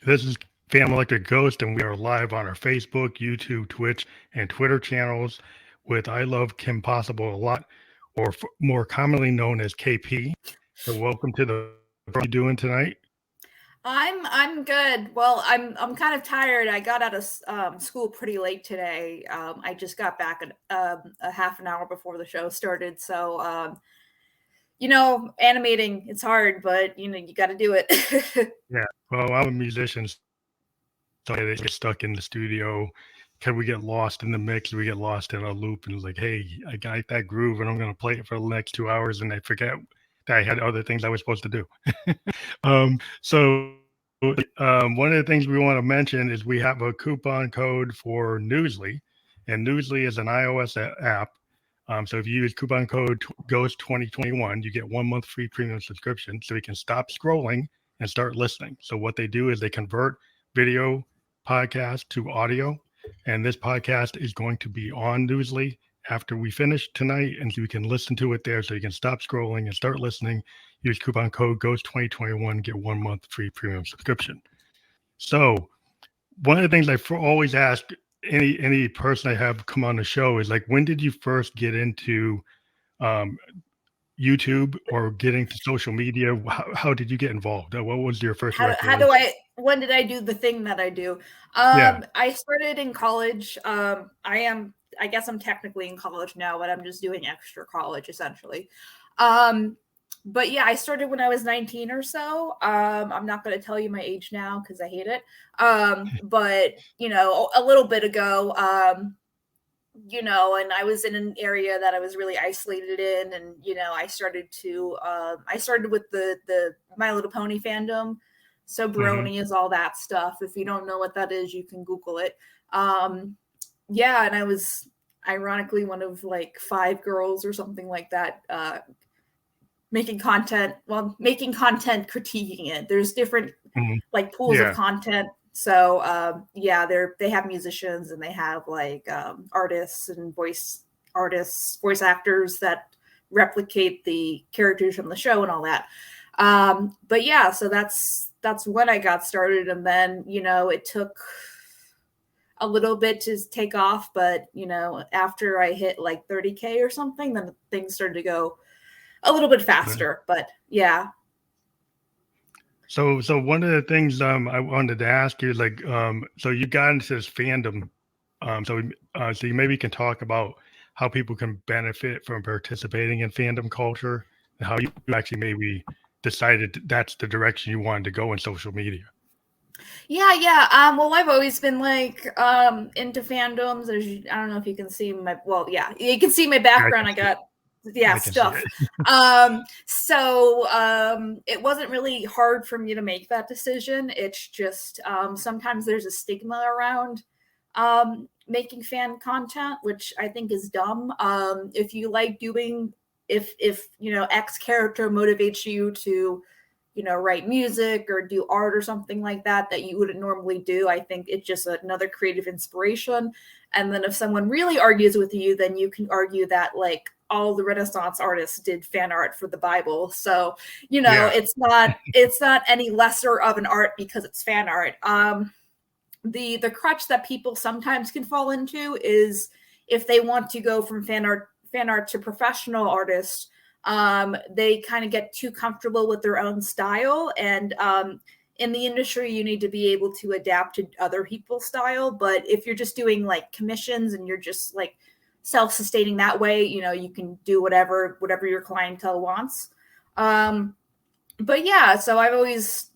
This is Family Electric Ghost, and we are live on our Facebook, YouTube, Twitch, and Twitter channels with I Love Kim Possible a Lot, or more commonly known as KP. So, welcome to the. How are you doing tonight? I'm good. Well, I'm kind of tired. I got out of school pretty late today. I just got back a half an hour before the show started. So animating it's hard, but you got to do it. Yeah. Well, I'm a musician, so I get stuck in the studio. Can we get lost in the mix? We get lost in a loop, and it's like, hey, I got that groove, and I'm going to play it for the next 2 hours, and I forget that I had other things I was supposed to do. One of the things we want to mention is we have a coupon code for Newsly, and Newsly is an iOS app. So if you use coupon code GHOST2021, you get 1 month free premium subscription, so you can stop scrolling and start listening. So what they do is they convert video podcast to audio, and this podcast is going to be on Newsly after we finish tonight, and so you can listen to it there, so you can stop scrolling and start listening. Use coupon code GHOST2021, get 1 month free premium subscription. So one of the things I always ask any person I have come on the show is like, when did you first get into YouTube or getting to social media? How did you get involved? What was your first recollection? When did I do the thing that I do? Yeah. I started in college. I guess I'm technically in college now, but I'm just doing extra college essentially. But yeah, I started when I was 19 or so. I'm not going to tell you my age now because I hate it. But a little bit ago, and I was in an area that I was really isolated in, and I started with the My Little Pony fandom. So Brony is all that stuff. If you don't know what that is, you can Google it. Yeah, and I was ironically one of like 5 girls or something like that, making content, critiquing it. There's different like pools of content. So they have musicians and they have like artists and voice actors that replicate the characters from the show and all that. But yeah, so that's when I got started, and then it took a little bit to take off, but after I hit like 30K or something, then things started to go a little bit faster. But yeah. So one of the things I wanted to ask you is like, so you got into this fandom, so you maybe can talk about how people can benefit from participating in fandom culture, and how you actually maybe decided that's the direction you wanted to go in social media. Yeah. Well, I've always been like into fandoms. I don't know if you can see you can see my background. I got stuff. It wasn't really hard for me to make that decision. It's just sometimes there's a stigma around making fan content, which I think is dumb. If you like doing, if X character motivates you to write music or do art or something like that you wouldn't normally do, I think it's just another creative inspiration. And then if someone really argues with you, then you can argue that like all the Renaissance artists did fan art for the Bible. So, it's not any lesser of an art because it's fan art. The crutch that people sometimes can fall into is if they want to go from fan art to professional artists, they kind of get too comfortable with their own style. And in the industry, you need to be able to adapt to other people's style. But if you're just doing like commissions and you're just like self-sustaining that way, you can do whatever your clientele wants. But yeah, so I've always,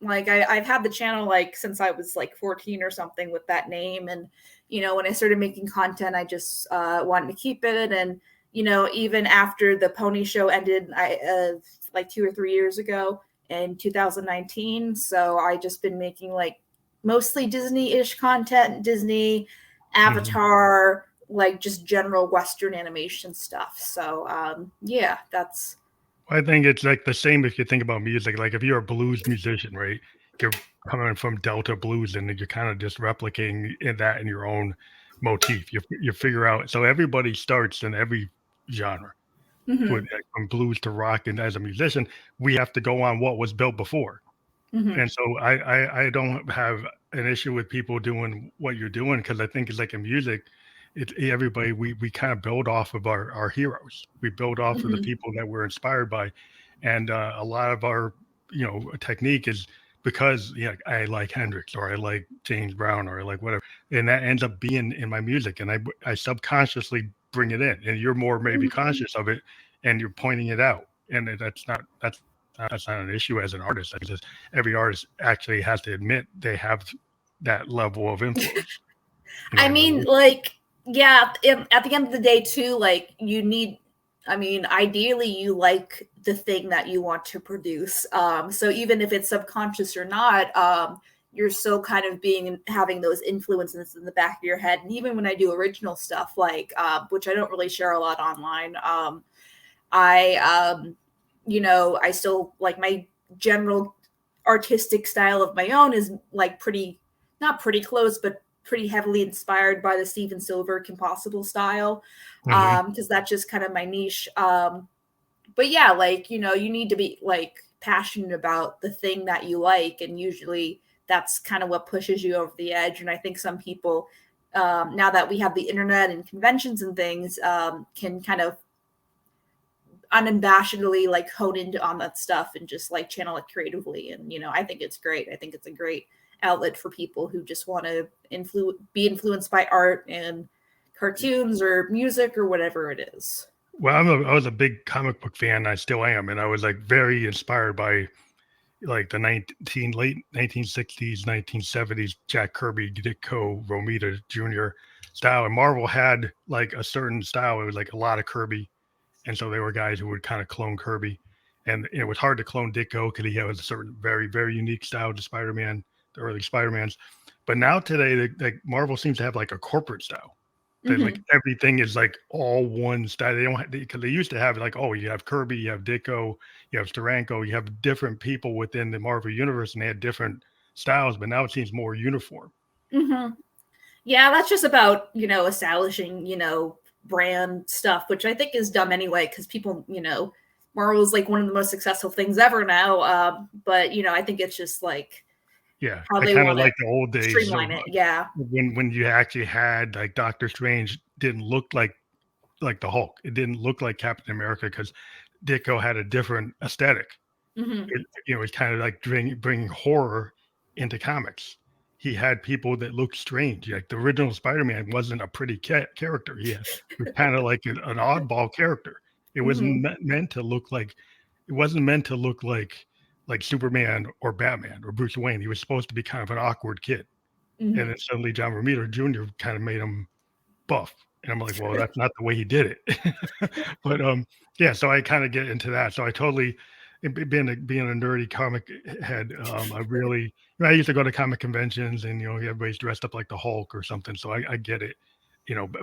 like I've had the channel like since I was like 14 or something with that name. And, when I started making content, I just wanted to keep it. And, even after the pony show ended, like 2 or 3 years ago in 2019. So I just been making like mostly Disney-ish content, Disney, Avatar, like just general Western animation stuff. So yeah, that's. I think it's like the same if you think about music. Like if you're a blues musician, right? You're coming from Delta blues, and you're kind of just replicating that in your own motif. You figure out. So everybody starts in every genre, from blues to rock. And as a musician, we have to go on what was built before. Mm-hmm. And so I don't have an issue with people doing what you're doing, because I think it's like in music, everybody, we kind of build off of our heroes. We build off of the Mm-hmm. people that we're inspired by, and a lot of our technique is because I like Hendrix, or I like James Brown, or I like whatever, and that ends up being in my music, and I subconsciously bring it in, and you're more maybe Mm-hmm. conscious of it, and you're pointing it out, and that's not an issue as an artist. I just every artist actually has to admit they have that level of influence. You know I what I mean, mean? like, yeah, at the end of the day, too, like, you need, I mean, ideally, you like the thing that you want to produce. So even if it's subconscious or not, you're still kind of having those influences in the back of your head. And even when I do original stuff, like, which I don't really share a lot online, I, I still like my general artistic style of my own is like not pretty close, but pretty heavily inspired by the Steven ILoveKimPossibleAlot style, Mm-hmm. because that's just kind of my niche. But yeah, like, you need to be like passionate about the thing that you like, and usually that's kind of what pushes you over the edge. And I think some people, now that we have the internet and conventions and things, can kind of unabashedly like hone into on that stuff and just like channel it creatively. And I think it's great. I think it's a great outlet for people who just want to be influenced by art and cartoons or music or whatever it is. Well, I was a big comic book fan. I still am, and I was like very inspired by like the late 1960s, 1970s Jack Kirby, Ditko, Romita Jr. style. And Marvel had like a certain style. It was like a lot of Kirby, and so there were guys who would kind of clone Kirby, and it was hard to clone Ditko because he has a certain very very unique style to Spider-Man, the early Spider-Mans. But now today, like Marvel seems to have like a corporate style. That like Mm-hmm. everything is like all one style. They don't have, because they used to have like, oh, you have Kirby, you have Ditko, you have Steranko, you have different people within the Marvel universe, and they had different styles. But now it seems more uniform. Mm-hmm. Yeah, that's just about establishing brand stuff, which I think is dumb anyway, because people Marvel's like one of the most successful things ever now. But I think it's just like Yeah, how I they kind of want to like the old days of streamline it. Yeah. when you actually had like Doctor Strange didn't look like the Hulk. It didn't look like Captain America because Ditko had a different aesthetic. Mm-hmm. It's kind of like bringing horror into comics. He had people that looked strange. Like the original Spider-Man wasn't a pretty character. He was kind of like an oddball character. It Mm-hmm. wasn't meant to look like. It wasn't meant to look like Superman or Batman or Bruce Wayne. He was supposed to be kind of an awkward kid. And Mm-hmm. then suddenly John Romita Jr. kind of made him buff. And I'm like, well, that's not the way he did it. But yeah, so I kind of get into that. So I totally being a nerdy comic head, I really I used to go to comic conventions, and everybody's dressed up like the Hulk or something. So I get it.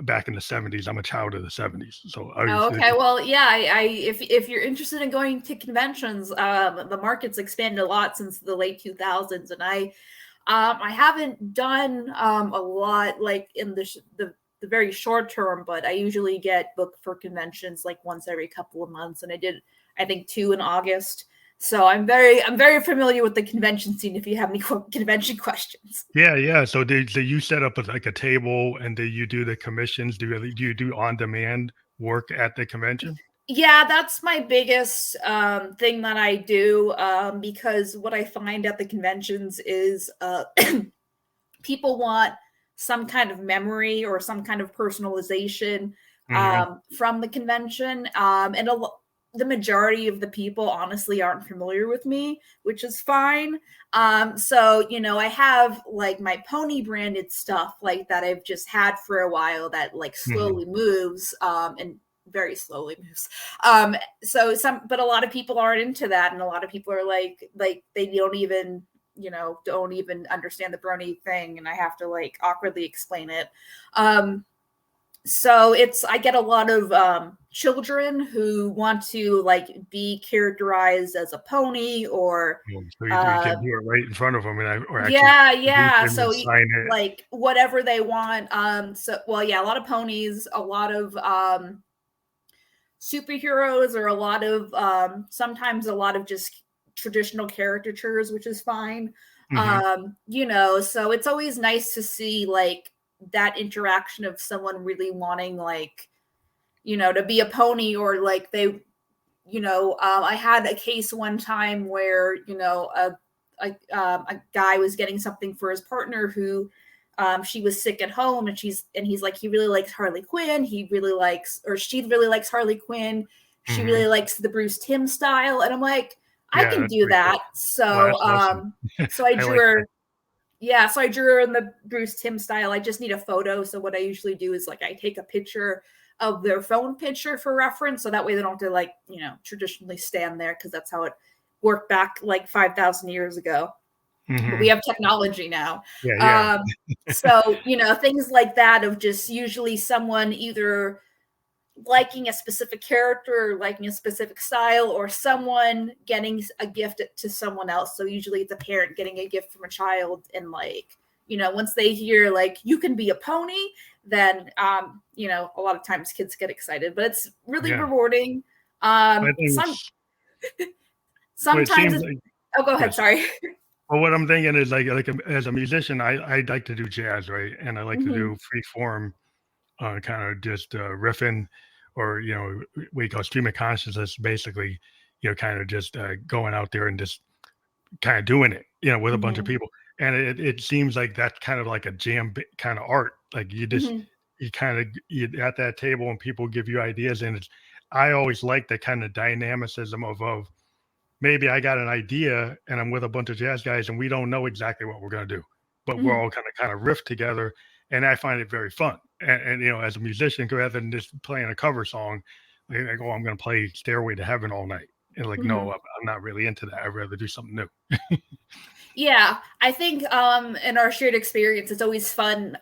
Back in the 70s, I'm a child of the 70s. So I Oh, used to, okay. Well, yeah. If you're interested in going to conventions, the market's expanded a lot since the late 2000s, and I haven't done a lot like in the very short term, but I usually get booked for conventions like once every couple of months, and I did I think 2 in August. So I'm very familiar with the convention scene. If you have any convention questions. yeah. So do you set up like a table, and do you do the commissions? Do you do on demand work at the convention? Yeah, that's my biggest thing that I do, because what I find at the conventions is people want some kind of memory or some kind of personalization Hmm. from the convention. And the majority of the people honestly aren't familiar with me, which is fine. So, I have like my pony branded stuff like that I've just had for a while that like Hmm. slowly moves, and very slowly moves. So but a lot of people aren't into that. And a lot of people are like they don't even understand the brony thing, and I have to like awkwardly explain it. So I get a lot of children who want to like be characterized as a pony or So you uh can do it right in front of them, or actually produce yeah, it so and sign it. like whatever they want. A lot of ponies, a lot of superheroes, or a lot of sometimes a lot of just traditional caricatures, which is fine. Mm-hmm. So it's always nice to see like that interaction of someone really wanting like, to be a pony, or like they, I had a case one time where, a guy was getting something for his partner who, she was sick at home, and he's like, he really likes Harley Quinn. She really likes Harley Quinn. She really likes the Bruce Timm style. And I'm like, I Yeah, can that's do pretty that. cool. Well, So, that's awesome. so I I drew like her. that. Yeah, so I drew her in the Bruce Timm style. I just need a photo. So what I usually do is like I take a picture of their phone picture for reference, so that way they don't have to like, traditionally stand there, because that's how it worked back like 5,000 years ago. But we Mm-hmm. have technology now. Yeah, So, things like that, of just usually someone either liking a specific character or liking a specific style, or someone getting a gift to someone else. So usually it's a parent getting a gift from a child, and like, once they hear like you can be a pony, then a lot of times kids get excited, but it's really yeah. rewarding. I think Some it's what it sometimes seems it's, like. oh, go ahead, Yes. sorry. Well, what I'm thinking is as a musician, I like to do jazz, right? And I like to Hmm. do free form, kind of just riffing, or what you call stream of consciousness, basically, kind of just going out there and just kind of doing it, with a bunch of Hmm. people. And it seems like that's kind of like a kind of art. Like Hmm. you kind of you at that table and people give you ideas, and I always like the kind of dynamicism of maybe I got an idea and I'm with a bunch of jazz guys and we don't know exactly what we're going to do, but we're Hmm. all kind of riff together, and I find it very fun. And as a musician, rather than just playing a cover song, like, oh, I'm going to play Stairway to Heaven all night. And like, no, Hmm. I'm not really into that. I'd rather do something new. Yeah, I think in our shared experience, it's always fun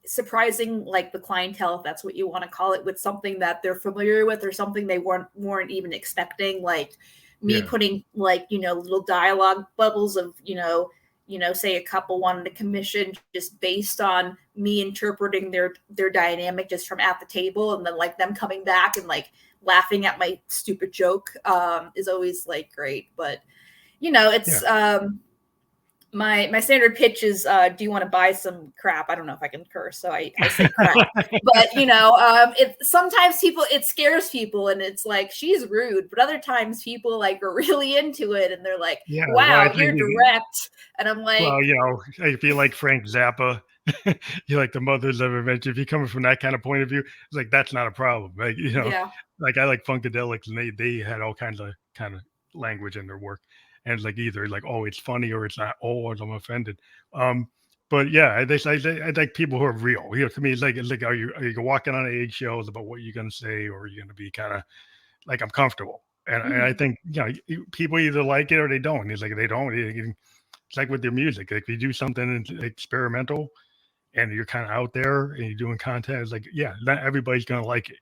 surprising like the clientele, if that's what you want to call it, with something that they're familiar with, or something they weren't even expecting. Like me Yeah, putting like, little dialogue bubbles of, say a couple wanted a commission just based on me interpreting their dynamic just from at the table, and then like them coming back and like laughing at my stupid joke is always like great. But it's yeah. my standard pitch is, do you want to buy some crap? I don't know if I can curse, so I say crap. But it sometimes it scares people, and it's like she's rude. But other times people like are really into it, and they're like, Yeah, well, I wow, think, you're direct. And I'm like, well, if you like Frank Zappa, you like the Mothers of Revenge. If you're coming from that kind of point of view, it's like that's not a problem. Like yeah. like I like Funkadelics, and they had all kinds of kind of language in their work, and it's like either like, oh, it's funny, or it's not, oh, I'm offended. Um, but yeah, I like people who are real. To me, it's like are you walking on eggshells about what you're gonna say, or are you gonna be kind of like, I'm comfortable. And I Mhm. think people either like it or they don't. It's like they don't. It's like with your music. Like if you do something experimental and you're kind of out there and you're doing content, it's like, yeah, not everybody's gonna like it.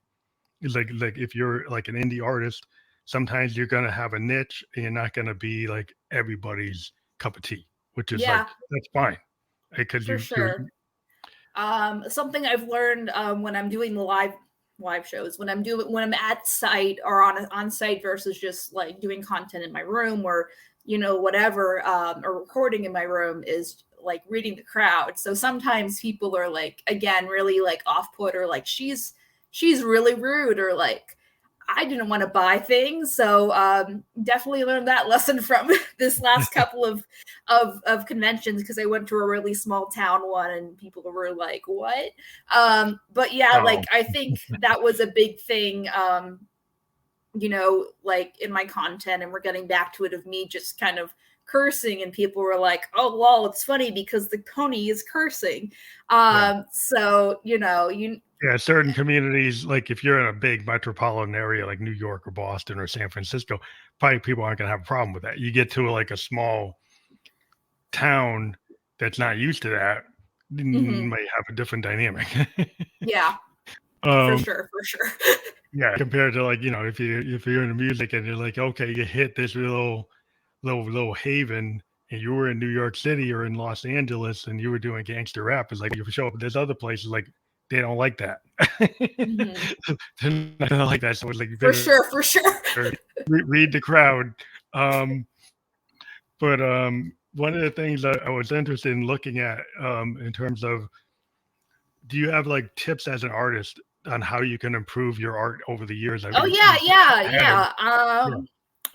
It's like if you're like an indie artist, sometimes you're gonna have a niche and you're not gonna be like everybody's cup of tea, which is like Yeah, that's fine because for you're sure. Something I've learned when I'm doing the live shows, when I'm at site or on site versus just like doing content in my room, or whatever, or recording in my room, is like reading the crowd. So sometimes people are like, again, really like off put, or like she's really rude, or like I didn't want to buy things. So definitely learned that lesson from this last couple of conventions, because I went to a really small town one and people were like, what? But yeah, oh like I think that was a big thing, like in my content, and we're getting back to it, of me just kind of cursing, and people were like, oh well, it's funny because the pony is cursing. yeah. So Yeah, certain communities, like if you're in a big metropolitan area like New York or Boston or San Francisco, probably people aren't going to have a problem with that. You get to like a small town that's not used to that, mhm. might have a different dynamic. Yeah, for um, sure, for sure. yeah, compared to like if you're in the music and you're like, okay, you hit this little haven, and you were in New York City or in Los Angeles and you were doing gangster rap, it's like you show up at this other places, like they don't like that. Mhm. They're not gonna like that. So it's like you For better sure, for sure. read the crowd. Um, But one of the things that I was interested in looking at in terms of, do you have like tips as an artist on how you can improve your art over the years? I Oh mean, yeah. yeah.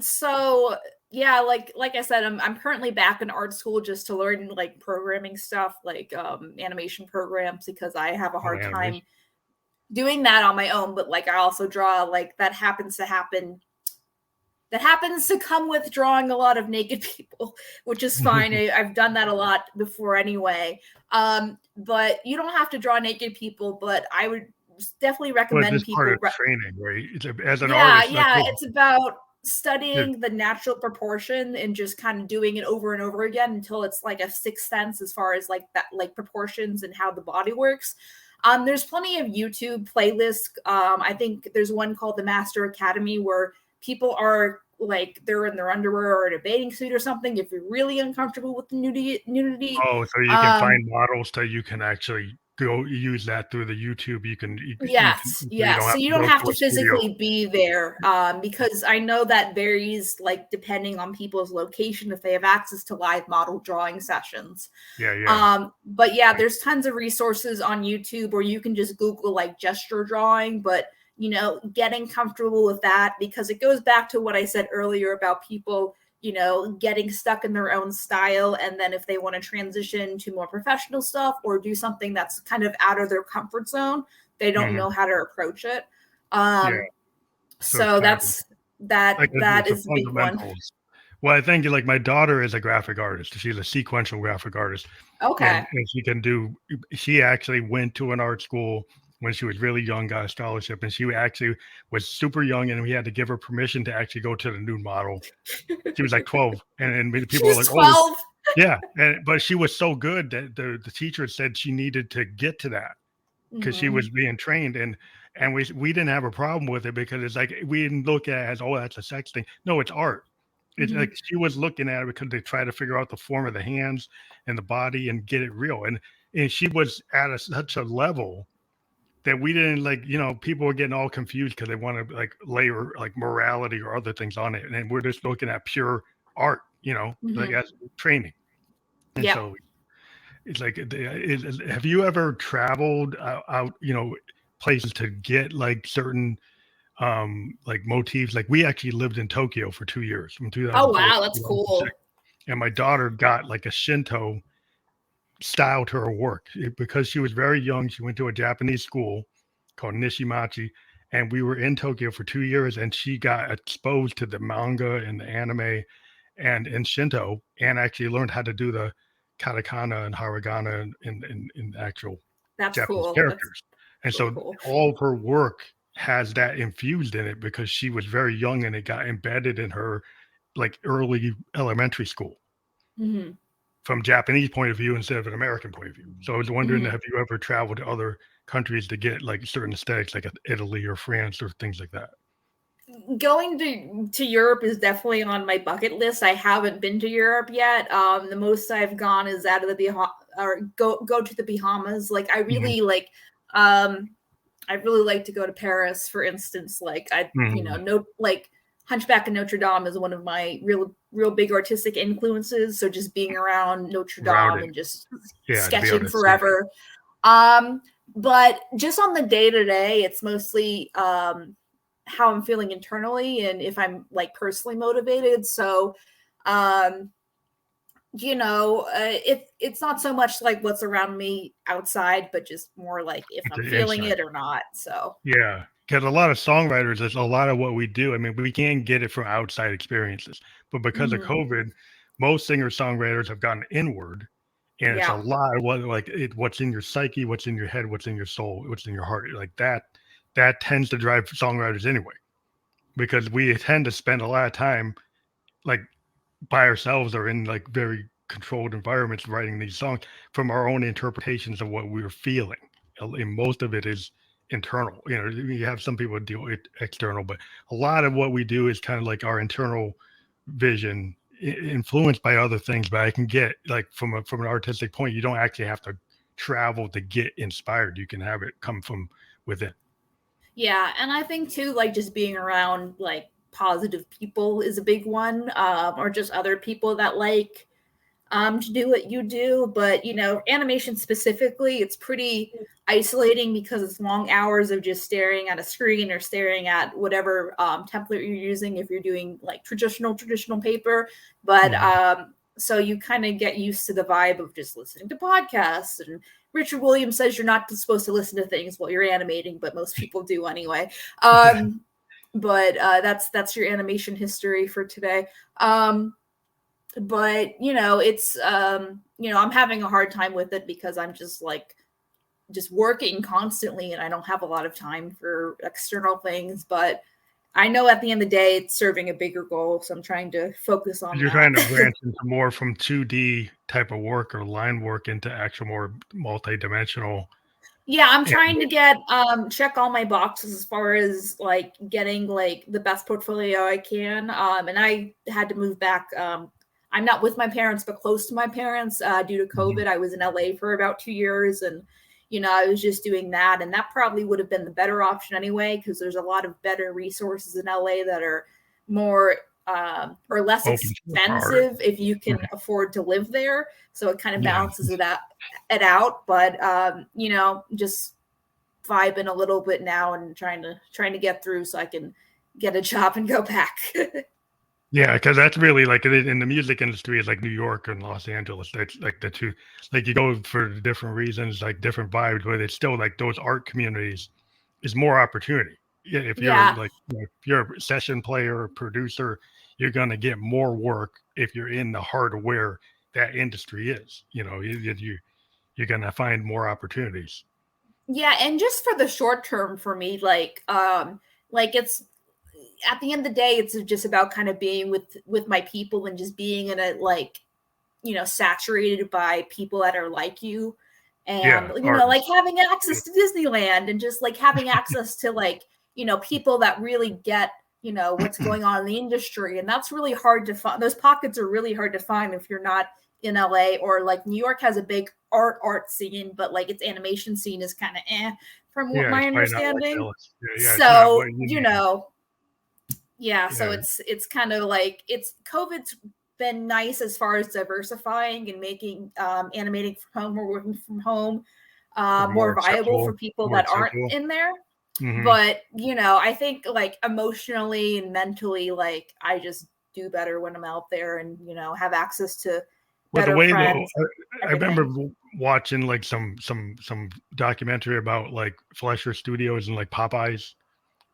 So yeah, like I said, I'm currently back in art school just to learn like programming stuff, like animation programs, because I have a Oh, hard time animation. doing that on my own. But like I also draw, like that happens to come with drawing a lot of naked people, which is fine. I've done that a lot before anyway. But you don't have to draw naked people, but I would definitely Well, it's recommend just part people of training, right? As an yeah, artist, that's yeah, what. it's about Yeah, studying the natural proportion and just kind of doing it over and over again until it's like a sixth sense as far as like that, like proportions and how the body works. There's plenty of YouTube playlists. I think there's one called the Master Academy where people are like they're in their underwear or in a bathing suit or something. If you're really uncomfortable with the nudity, oh, so you can find models that you can actually go use that through the YouTube. yes, So you don't yes. So have you to don't go have to to a studio. physically be there, because I know that varies, like depending on people's location, if they have access to live model drawing sessions. Yeah, yeah. But yeah, there's tons of resources on YouTube, or you can just Google like gesture drawing. But getting comfortable with that, because it goes back to what I said earlier about people getting stuck in their own style. And then if they want to transition to more professional stuff or do something that's kind of out of their comfort zone, they don't Hmm. know how to approach it. Yeah. Um, So it's so kind of that's that like that the is a big one. fundamentals. Well, I think like my daughter is a graphic artist. She's a sequential graphic artist, Okay. and she can do. She actually went to an art school when she was really young, got a scholarship, and she actually was super young, and we had to give her permission to actually go to the nude model. She was like 12, and people were She's like, "Oh, 12. yeah," but she was so good that the teacher said she needed to get to that because she Mm-hmm. was being trained, and we didn't have a problem with it because it's like we didn't look at it as, oh, that's a sex thing. No, it's art. It's Mm-hmm. like she was looking at it because they try to figure out the form of the hands and the body and get it real. And she was at such a level that we didn't like, people were getting all confused because they want to like layer like morality or other things on it. And then we're just looking at pure art, like Mm-hmm. as training. And Yep. so it's like, have you ever traveled out, places to get like certain like motifs? Like we actually lived in Tokyo for 2 years from Oh 2004 to wow, that's 2006, cool. and my daughter got like a Shinto style to her work. Because she was very young. She went to a Japanese school called Nishimachi, and we were in Tokyo for 2 years, and she got exposed to the manga and the anime and Shinto, and actually learned how to do the katakana and hiragana in actual That's Japanese cool. That's characters. And really so cool. all of her work has that infused in it because she was very young and it got embedded in her like early elementary school Mm-hmm. from Japanese point of view instead of an American point of view. So I was wondering, Mm-hmm. have you ever traveled to other countries to get like certain aesthetics, like Italy or France or things like that? Going to Europe is definitely on my bucket list. I haven't been to Europe yet. The most I've gone is out of the or go to the Bahamas. Like Mhm, um I really like to go to Paris, for instance. Like mhm. no like Hunchback of Notre Dame is one of my real big artistic influences. So just being around Notre Around Dame it, and just yeah, to be able sketching to see it. forever. Um, but just on the day to day, it's mostly how I'm feeling internally and if I'm like personally motivated. So, um, it's not so much like what's around me outside, but just more like if It's I'm the feeling inside. it or not. So, Yeah, because a lot of songwriters, that's a lot of what we do. I mean, we can get it from outside experiences, but because of mhm. COVID, most singer songwriters have gone inward, and it's a Yeah, lot of what's in your psyche, what's in your head, what's in your soul, what's in your heart, like that. That tends to drive songwriters anyway, because we tend to spend a lot of time like by ourselves or in like very controlled environments writing these songs from our own interpretations of what we were feeling. And most of it is internal. You have some people deal with external, but a lot of what we do is kind of like our internal vision influenced by other things. But I can get like from an artistic point, you don't actually have to travel to get inspired. You can have it come from within. yeah, and I think too, like just being around like positive people is a big one, or just other people that like to do what you do. But, animation specifically, it's pretty isolating because it's long hours of just staring at a screen or staring at whatever template you're using if you're doing like traditional paper. But so you kind of get used to the vibe of just listening to podcasts. And Richard Williams says you're not supposed to listen to things while you're animating, but most people do anyway. But that's your animation history for today. But it's I'm having a hard time with it because I'm just working constantly and I don't have a lot of time for external things. But I know at the end of the day it's serving a bigger goal, so I'm trying to focus on You're that. trying to branch into more from 2D type of work or line work into actual more multi-dimensional. Yeah, I'm trying to get check all my boxes as far as like getting like the best portfolio I can. And I had to move back. I'm not with my parents, but close to my parents due to COVID. I was in LA for about 2 years, and I was just doing that, and that probably would have been the better option anyway, because there's a lot of better resources in LA that are more or less expensive if you can afford to live there. So it kind of balances it out. But just vibing a little bit now and trying to get through so I can get a job and go back. Yeah, because that's really like in the music industry, it's like New York and Los Angeles. That's like the two, like you go for different reasons, like different vibes, but it's still like those art communities is more opportunity. Yeah, if you're like if you're a session player or producer, you're gonna get more work if you're in the hardware that industry is. You're gonna find more opportunities. Yeah, and just for the short term for me, like it's at the end of the day, it's just about kind of being with my people and just being in a saturated by people that are like you, and like having access to Disneyland and just like having access to people that really get what's going on in the industry. And that's really hard to find. Those pockets are really hard to find if you're not in LA, or like New York has a big art scene, but like its animation scene is kind of from what my understanding. So so it's kind of like COVID's been nice as far as diversifying and making animating from home or working from home more viable for people that aren't in there. But I think like emotionally and mentally, like I just do better when I'm out there and have access to better friends. I remember watching like some documentary about like Fleischer Studios and like Popeyes.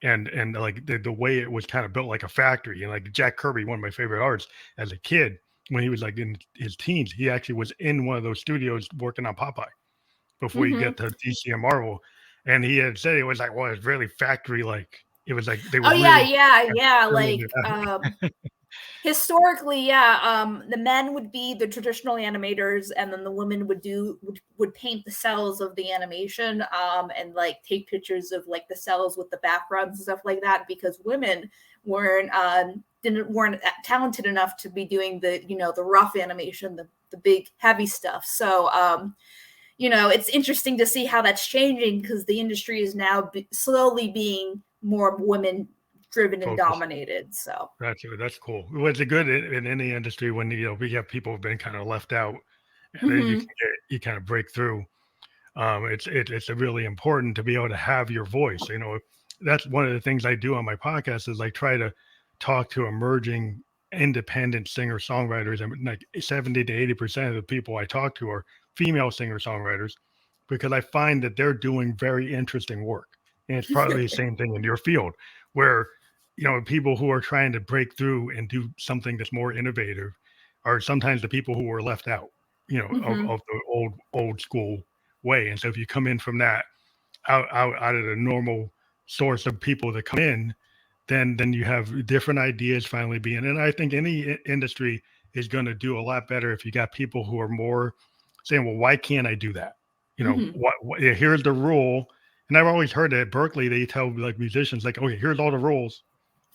And like the way it was kind of built like a factory. And like Jack Kirby, one of my favorite artists as a kid, when he was like in his teens, he actually was in one of those studios working on Popeye before he got to DC and Marvel. And he had said it was like, well, it's really factory like. It was like they were like historically, the men would be the traditional animators, and then the women would paint the cells of the animation, and like take pictures of like the cells with the backgrounds and stuff like that, because women weren't talented enough to be doing the the rough animation, the big heavy stuff. So it's interesting to see how that's changing, because the industry is now slowly being more women driven and dominated. So that's cool. Well, it's a good in any industry when we have people who've been kind of left out, and then you kind of break through. It's really important to be able to have your voice. That's one of the things I do on my podcast is like try to talk to emerging independent singer songwriters, and like 70 to 80% of the people I talk to are female singer songwriters, because I find that they're doing very interesting work. And it's probably the same thing in your field, where people who are trying to break through and do something that's more innovative are sometimes the people who were left out, of the old school way. And so if you come in from that out of the normal source of people that come in, then you have different ideas finally being. And I think any industry is going to do a lot better if you got people who are more saying, well, why can't I do that? Here's the rule. And I've always heard that at Berkeley, they tell like musicians like, okay, here's all the rules.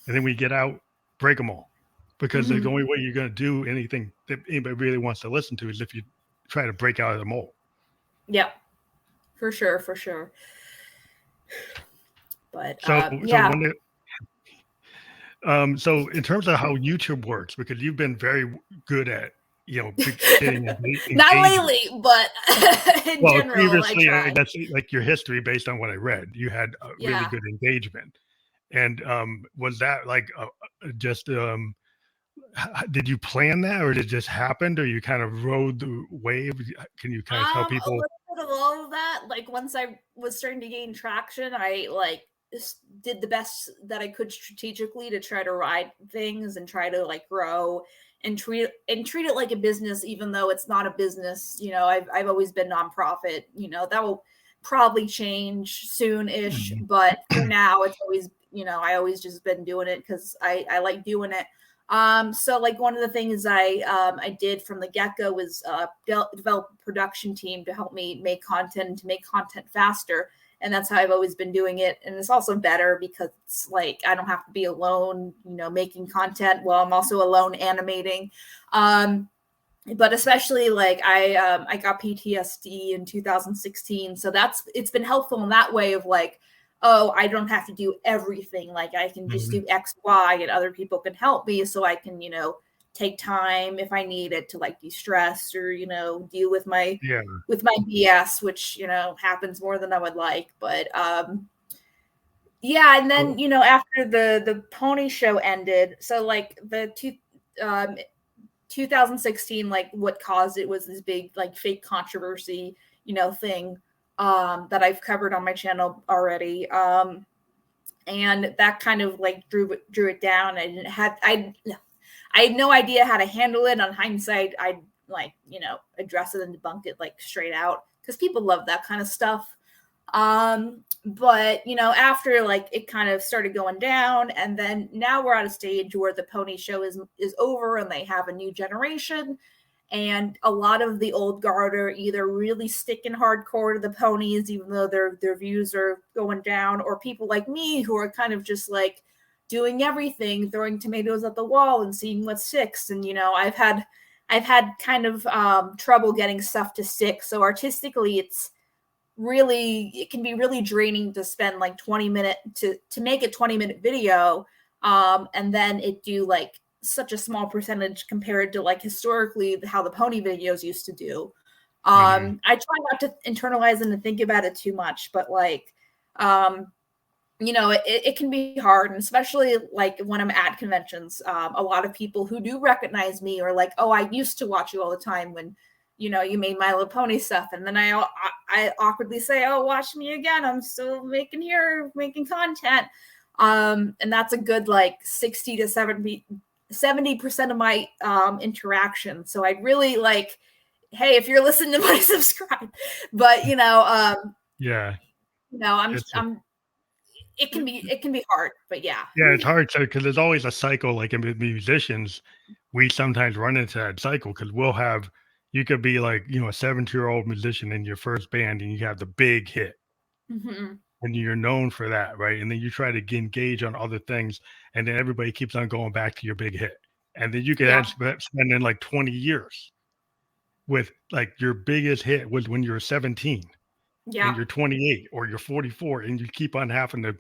And then we get out, break them all, because the only way you're going to do anything that anybody really wants to listen to is if you try to break out of the mold. Yep, for sure. But So in terms of how YouTube works, because you've been very good at, getting Not engagement. lately, but in Well, general, I previously, try. that's like your history based on what I read. You had really Yeah. good engagement. And was that like just did you plan that, or did it just happened, or you kind of rode the wave? Can you kind of tell A people? little bit of all of that. Like once I was starting to gain traction, I like just did the best that I could strategically to try to ride things and try to like grow and treat it like a business, even though it's not a business. I've always been nonprofit. That will probably change soon-ish, Mhm. but for now, it's always I always just been doing it because I like doing it. So like one of the things I did from the get-go was develop a production team to help me make content and to make content faster. And that's how I've always been doing it. And it's also better because it's like I don't have to be alone, making content while I'm also alone animating. But especially like I got PTSD in 2016, so it's been helpful in that way of like, oh, I don't have to do everything. Like I can just Mhm. do X, Y, and other people can help me, so I can take time if I need it to like de-stress or deal with my Yeah. BS, which happens more than I would like. But yeah, and then So, after the pony show ended, so like the two. Um, 2016, like what caused it was this big like fake controversy, thing that I've covered on my channel already. And that kind of like drew it down. I had no idea how to handle it. On hindsight, I'd like, address it and debunk it like straight out because people love that kind of stuff. But after like it kind of started going down, and then now we're at a stage where the pony show is over and they have a new generation. And a lot of the old guard are either really sticking hardcore to the ponies, even though their views are going down, or people like me who are kind of just like doing everything, throwing tomatoes at the wall and seeing what sticks. And I've had kind of trouble getting stuff to stick. So artistically, it can be really draining to spend like 20 minutes to make a 20-minute video, and then it do like such a small percentage compared to like historically how the pony videos used to do. mhm. I try not to internalize and to think about it too much, but like um it can be hard, and especially like when I'm at conventions. A lot of people who do recognize me are like, oh, I used to watch you all the time when you made My Little Pony stuff. And then I awkwardly say, oh, watch me again, I'm still making content. And that's a good like 60 to 70% of my interaction. So I'd really like, hey, if you're listening to my subscribe. But Yeah. I'm It's I'm it can be hard, but yeah. Yeah, it's hard to because there's always a cycle. Like in musicians, we sometimes run into that cycle because you could be like, a 17-year-old musician in your first band and you have the big hit Hmm. and you're known for that, right? And then you try to engage on other things, and then everybody keeps on going back to your big hit. And then you could Yeah. end spending like 20 years with like your biggest hit was when you were 17 and Yeah. you're 28 or you're 44, and you keep on having to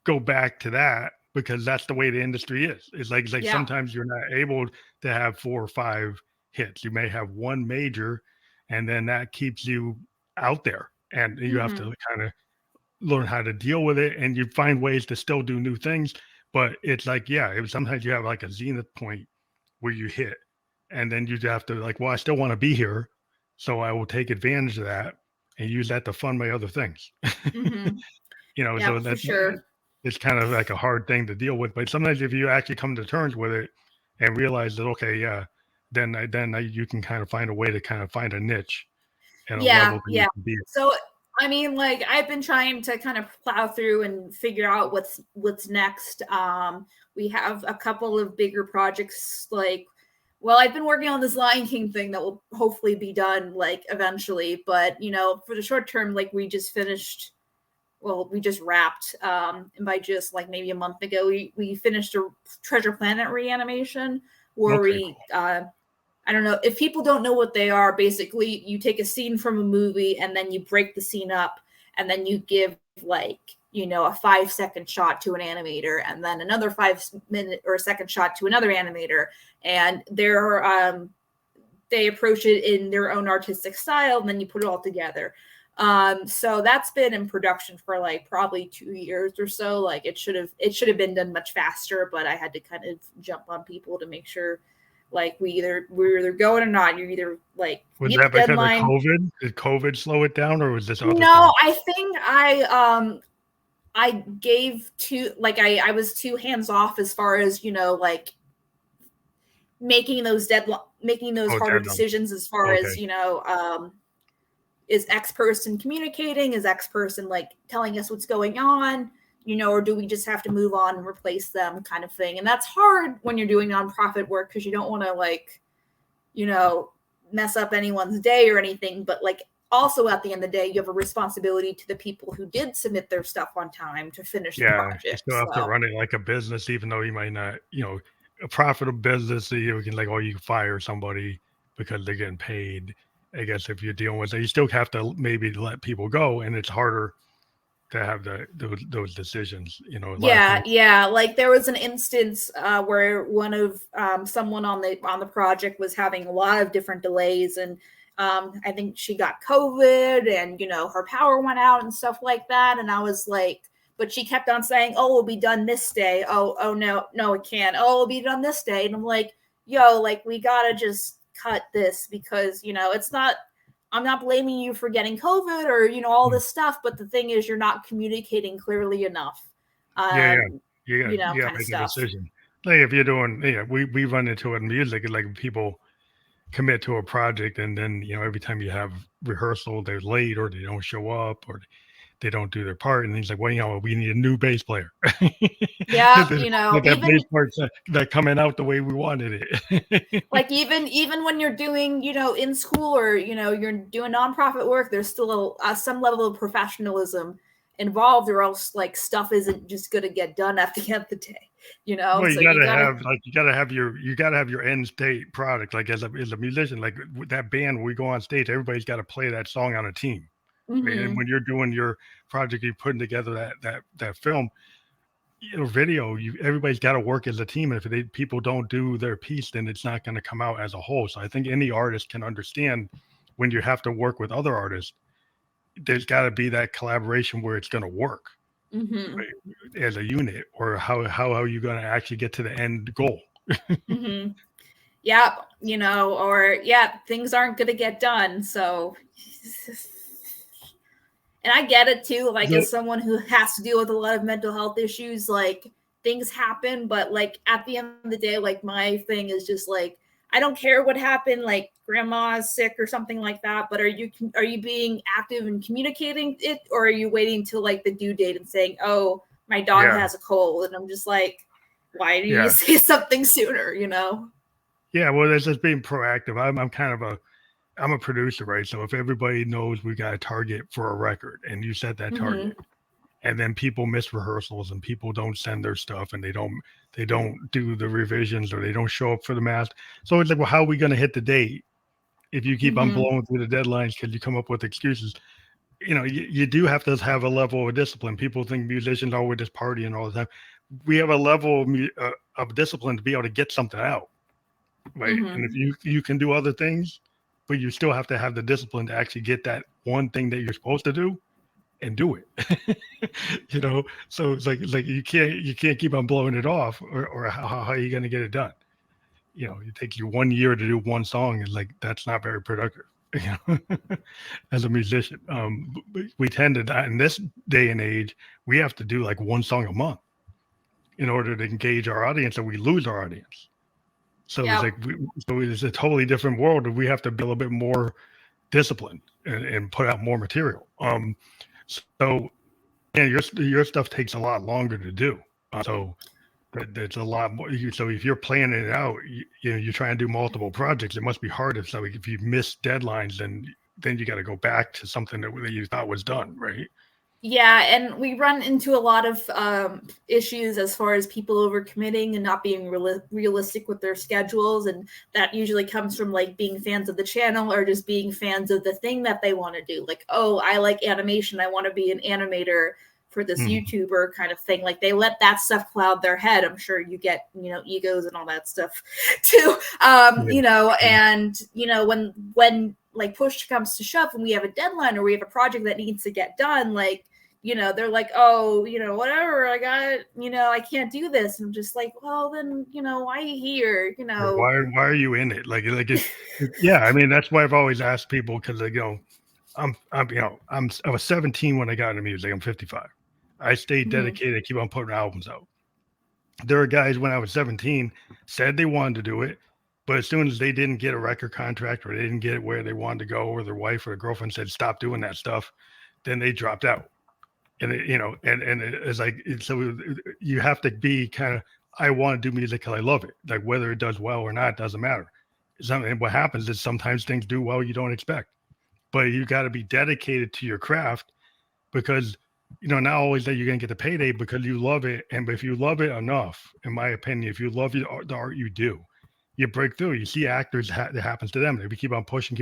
go back to that because that's the way the industry is. It's like Yeah. sometimes you're not able to have 4 or 5 hits. You may have one major, and then that keeps you out there, and you have Hmm. to kind of learn how to deal with it, and you find ways to still do new things. But it's like, yeah, sometimes you have like a zenith point where you hit, and then you have to like, well, I still want to be here, so I will take advantage of that and use that to fund my other things. Hmm. So Yeah, for that sure. it's kind of like a hard thing to deal with. But sometimes if you actually come to terms with it and realize that, okay, yeah, you can kind of find a way to kind of find a niche and a Yeah. level that you Yeah. can be. So I mean, like I've been trying to kind of plow through and figure out what's next. We have a couple of bigger projects. Like, well, I've been working on this Lion King thing that will hopefully be done like eventually. But for the short term, like we just wrapped, and by just like maybe a month ago, we finished a Treasure Planet reanimation where Okay, we I don't know if people don't know what they are. Basically, you take a scene from a movie and then you break the scene up, and then you give like a 5-second shot to an animator and then another 5-minute or second shot to another animator, and they approach it in their own artistic style, and then you put it all together. So that's been in production for like probably 2 years or so. Like it should have been done much faster, but I had to kind of jump on people to make sure like we're either going or not. You're either like was that because of COVID? Did COVID slow it down, or was this other No, thing? I think I gave I was too hands off as far as like making those harder decisions as far as is X person communicating? Is X person like telling us what's going on? Or do we just have to move on and replace them kind of thing? And that's hard when you're doing nonprofit work because you don't want to mess up anyone's day or anything. But like also at the end of the day, you have a responsibility to the people who did submit their stuff on time to finish the project. You still have to run it like a business, even though you might not, a profitable business, you can you can fire somebody because they're getting paid. I guess if you're dealing with it, you still have to maybe let people go, and it's harder to have those decisions. Yeah. Like there was an instance where one of someone on the project was having a lot of different delays, and I think she got COVID, and her power went out and stuff like that. And I was like, but she kept on saying, "Oh, we'll be done this day." Oh no, it can't. Oh, it'll be done this day. And I'm like, yo, like we gotta just cut this because it's not. I'm not blaming you for getting COVID or all this stuff, but the thing is, you're not communicating clearly enough. You got to make a decision. Like if you're doing, we run into it in music, like people commit to a project, and then every time you have rehearsal, they're late or they don't show up or they don't do their part, and he's like, well, we need a new bass player. Yeah, that bass part's not coming out the way we wanted it. Like even when you're doing in school or you're doing nonprofit work, there's still some level of professionalism involved, or else like stuff isn't just going to get done at the end of the day. Well, you gotta have your end state product. Like as a musician, like with that band, when we go on stage, everybody's got to play that song on a team. Mm-hmm. And when you're doing your project, you're putting together that film, video, everybody's got to work as a team. And if people don't do their piece, then it's not going to come out as a whole. So I think any artist can understand when you have to work with other artists, there's got to be that collaboration where it's going to work right, as a unit, or how are you going to actually get to the end goal? Mm-hmm. Yeah, things aren't going to get done. So. And I get it too, like as someone who has to deal with a lot of mental health issues, like things happen, but like at the end of the day, like my thing is just like, I don't care what happened, like grandma's sick or something like that, but are you being active and communicating it, or are you waiting till like the due date and saying, oh, my dog has a cold? And I'm just like, why didn't you say something sooner, Yeah, well, that's just being proactive. I'm a producer, right? So if everybody knows we got a target for a record and you set that target, and then people miss rehearsals and people don't send their stuff and they don't do the revisions or they don't show up for the mass. So it's like, well, how are we going to hit the date if you keep on blowing through the deadlines because you come up with excuses? You do have to have a level of discipline. People think musicians are always just partying all the time. We have a level of discipline to be able to get something out, right? And if you can do other things, but you still have to have the discipline to actually get that one thing that you're supposed to do and do it. So it's like you can't keep on blowing it off, or how are you going to get it done? It takes you 1 year to do one song, and like that's not very productive. As a musician, we tend to, in this day and age, we have to do like one song a month in order to engage our audience, or we lose our audience. So it's like it's a totally different world, and we have to be a little bit more disciplined and put out more material. So your stuff takes a lot longer to do. So that's a lot more. So if you're planning it out, you're trying to do multiple projects. It must be hard if you miss deadlines, then you got to go back to something that you thought was done, right? Yeah, and we run into a lot of issues as far as people overcommitting and not being realistic with their schedules, and that usually comes from like being fans of the channel or just being fans of the thing that they want to do. Like, oh, I like animation, I want to be an animator for this YouTuber kind of thing. Like they let that stuff cloud their head. I'm sure you get, egos and all that stuff too. And when like push comes to shove and we have a deadline or we have a project that needs to get done, like, they're like, oh, whatever, I got, I can't do this. I'm just like, well, then, why are you here? Why are you in it? Like yeah, I mean, that's why I've always asked people, because I was 17 when I got into music. I'm 55. I stayed dedicated. I keep on putting albums out. There are guys when I was 17 said they wanted to do it, but as soon as they didn't get a record contract or they didn't get where they wanted to go, or their wife or their girlfriend said, stop doing that stuff, then they dropped out. And it's like, so you have to be kind of, I want to do music because I love it. Like whether it does well or not, doesn't matter. And what happens is sometimes things do well you don't expect, but you got to be dedicated to your craft, because not always that you're going to get the payday because you love it. And if you love it enough, in my opinion, if you love the art you do, you break through. You see actors, that happens to them. They keep on pushing,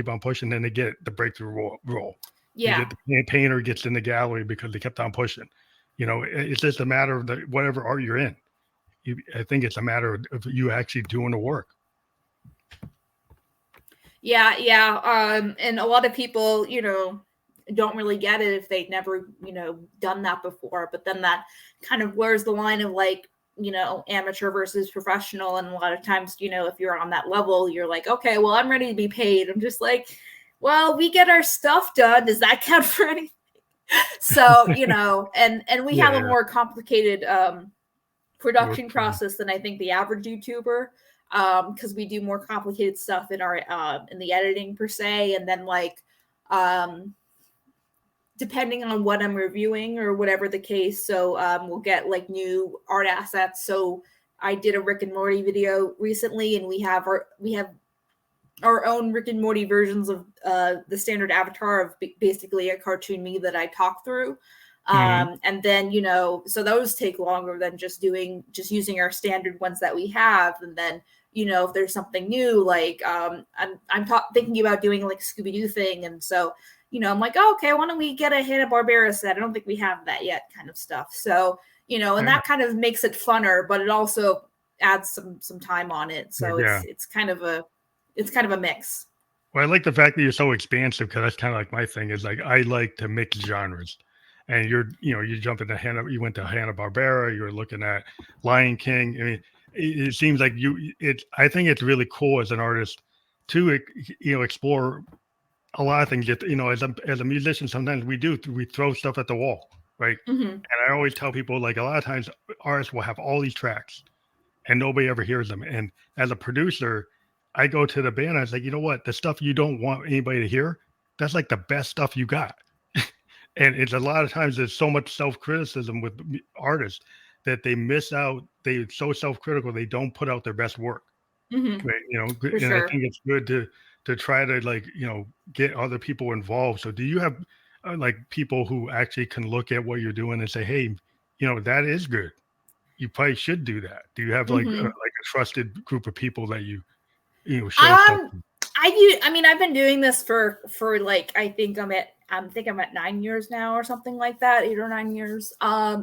then they get the breakthrough role. Yeah. The painter gets in the gallery because they kept on pushing. It's just a matter of whatever art you're in. I think it's a matter of you actually doing the work. Yeah. And a lot of people, don't really get it if they've never, done that before. But then that kind of blurs the line of like, amateur versus professional. And a lot of times, if you're on that level, you're like, okay, well, I'm ready to be paid. I'm just like, well, we get our stuff done. Does that count for anything? So, and we have a more complicated production process than I think the average YouTuber, because we do more complicated stuff in our in the editing per se, and then like depending on what I'm reviewing or whatever the case. So we'll get like new art assets. So I did a Rick and Morty video recently, and we have our own Rick and Morty versions of the standard avatar of basically a cartoon me that I talk through. And then, so those take longer than just using our standard ones that we have. And then, if there's something new, like I'm thinking about doing like a Scooby-Doo thing. And so, I'm like, oh, okay, why don't we get a Hanna-Barbera set? I don't think we have that yet, kind of stuff. So, and that kind of makes it funner, but it also adds some time on it. So it's kind of a mix. Well, I like the fact that you're so expansive, because that's kind of like my thing is like, I like to mix genres. And you jump into you went to Hanna-Barbera, you're looking at Lion King. I mean, it seems like I think it's really cool as an artist to, explore a lot of things. As a musician, sometimes we throw stuff at the wall, right? And I always tell people, like, a lot of times artists will have all these tracks and nobody ever hears them. And as a producer, I go to the band, I was like, you know what? The stuff you don't want anybody to hear, that's like the best stuff you got. And it's a lot of times there's so much self-criticism with artists that they miss out. They're so self-critical, they don't put out their best work. Right? I think it's good to try to, like, get other people involved. So do you have like people who actually can look at what you're doing and say, hey, that is good, you probably should do that? Do you have like a trusted group of people that you show stuff to? I've been doing this for like, I think I'm at 9 years now or something like that, 8 or 9 years.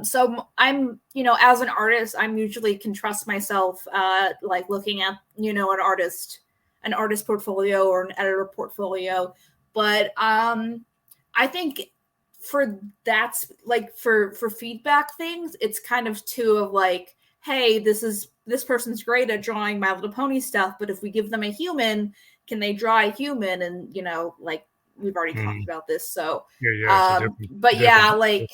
So I'm, as an artist, I'm usually can trust myself, like looking at, an artist portfolio or an editor portfolio. But I think for feedback things, it's kind of too of like, hey, this person's great at drawing My Little Pony stuff, but if we give them a human, can they draw a human? And like we've already talked about this. So like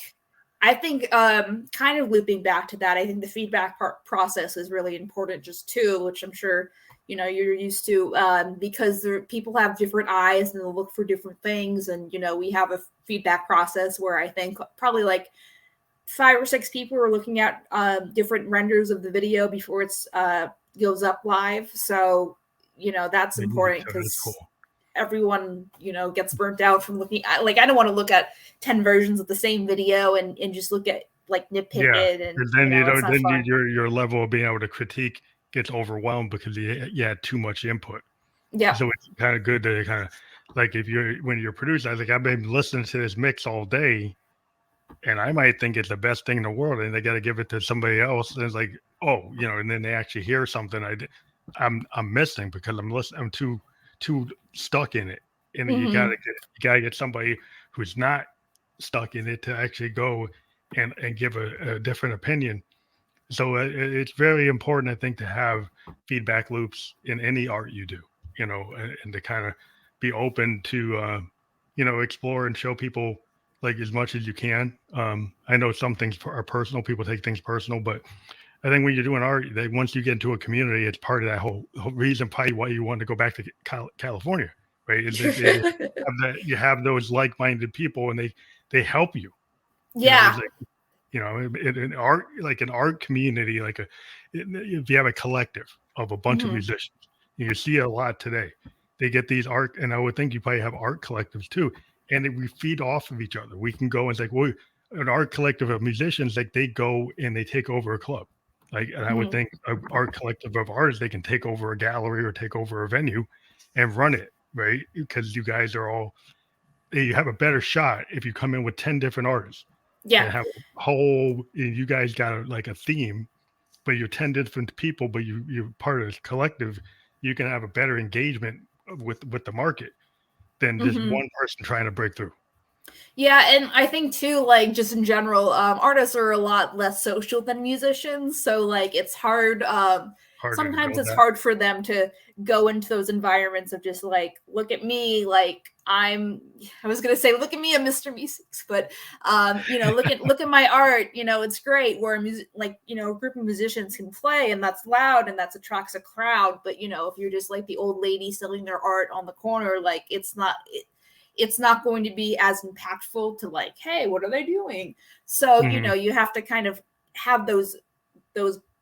I think kind of looping back to that, I think the feedback process is really important just too, which I'm sure you're used to, because people have different eyes and they'll look for different things. And we have a feedback process where I think probably like 5 or 6 people are looking at different renders of the video before it's goes up live. So that's important, because everyone gets burnt out from looking at, like, I don't want to look at 10 versions of the same video and just look at like nitpick it, and then your level of being able to critique gets overwhelmed because you had too much input. So it's kind of good to kind of, like, when you're producing, I was like, I've been listening to this mix all day, and I might think it's the best thing in the world, and they got to give it to somebody else. And it's like, oh, and then they actually hear something I'm missing because I'm listening. I'm too stuck in it, and you Mm-hmm. gotta get somebody who's not stuck in it to actually go and give a different opinion. So it's very important, I think, to have feedback loops in any art you do, and to kind of be open to, explore and show people like as much as you can. I know some things are personal; people take things personal, but I think when you're doing art, that once you get into a community, it's part of that whole reason probably why you want to go back to California, right? You have those like-minded people, and they help you. It's Yeah. like in an art, like an art community, if you have a collective of a bunch of Mm-hmm. musicians, you see a lot today. They get these art, and I would think you probably have art collectives too, and we feed off of each other. We can go and say, well, an art collective of musicians, like they go and they take over a club, and I would Mm-hmm. think an art collective of artists, they can take over a gallery or take over a venue, and run it, right? Because you guys are all, you have a better shot if you come in with 10 different artists Yeah. and have a whole, you guys got like a theme, but you're 10 different people, but you're part of this collective. You can have a better engagement with the market than just Mm-hmm. one person trying to break through. Yeah, and I think too, like just in general, artists are a lot less social than musicians. So like it's hard. Harder to Sometimes build it's that. hard for them to go into those environments of just like, look at me, like I was gonna say, look at me, I'm Mr. Meeseeks, but look at my art. It's great where a group of musicians can play and that's loud and that attracts a crowd. But if you're just like the old lady selling their art on the corner, like it's not going to be as impactful to like, hey, what are they doing? So, Mm-hmm. you have to kind of have those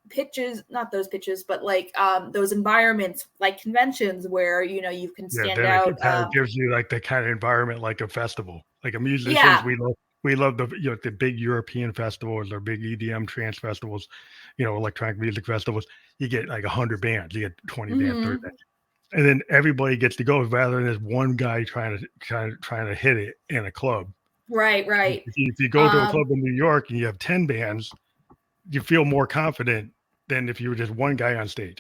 pitches, not those pitches, but like those environments like conventions where, you can Yeah, stand then it out. kind of gives you like the kind of environment like a festival. Like a musicians, Yeah. we love the big European festivals or big EDM trance festivals, electronic music festivals. You get like 100 bands, you get 20 bands, 30 Mm-hmm. bands, and then everybody gets to go rather than this one guy trying to hit it in a club. Right, right. If you go to a Um, club in New York and you have 10 bands, you feel more confident than if you were just one guy on stage.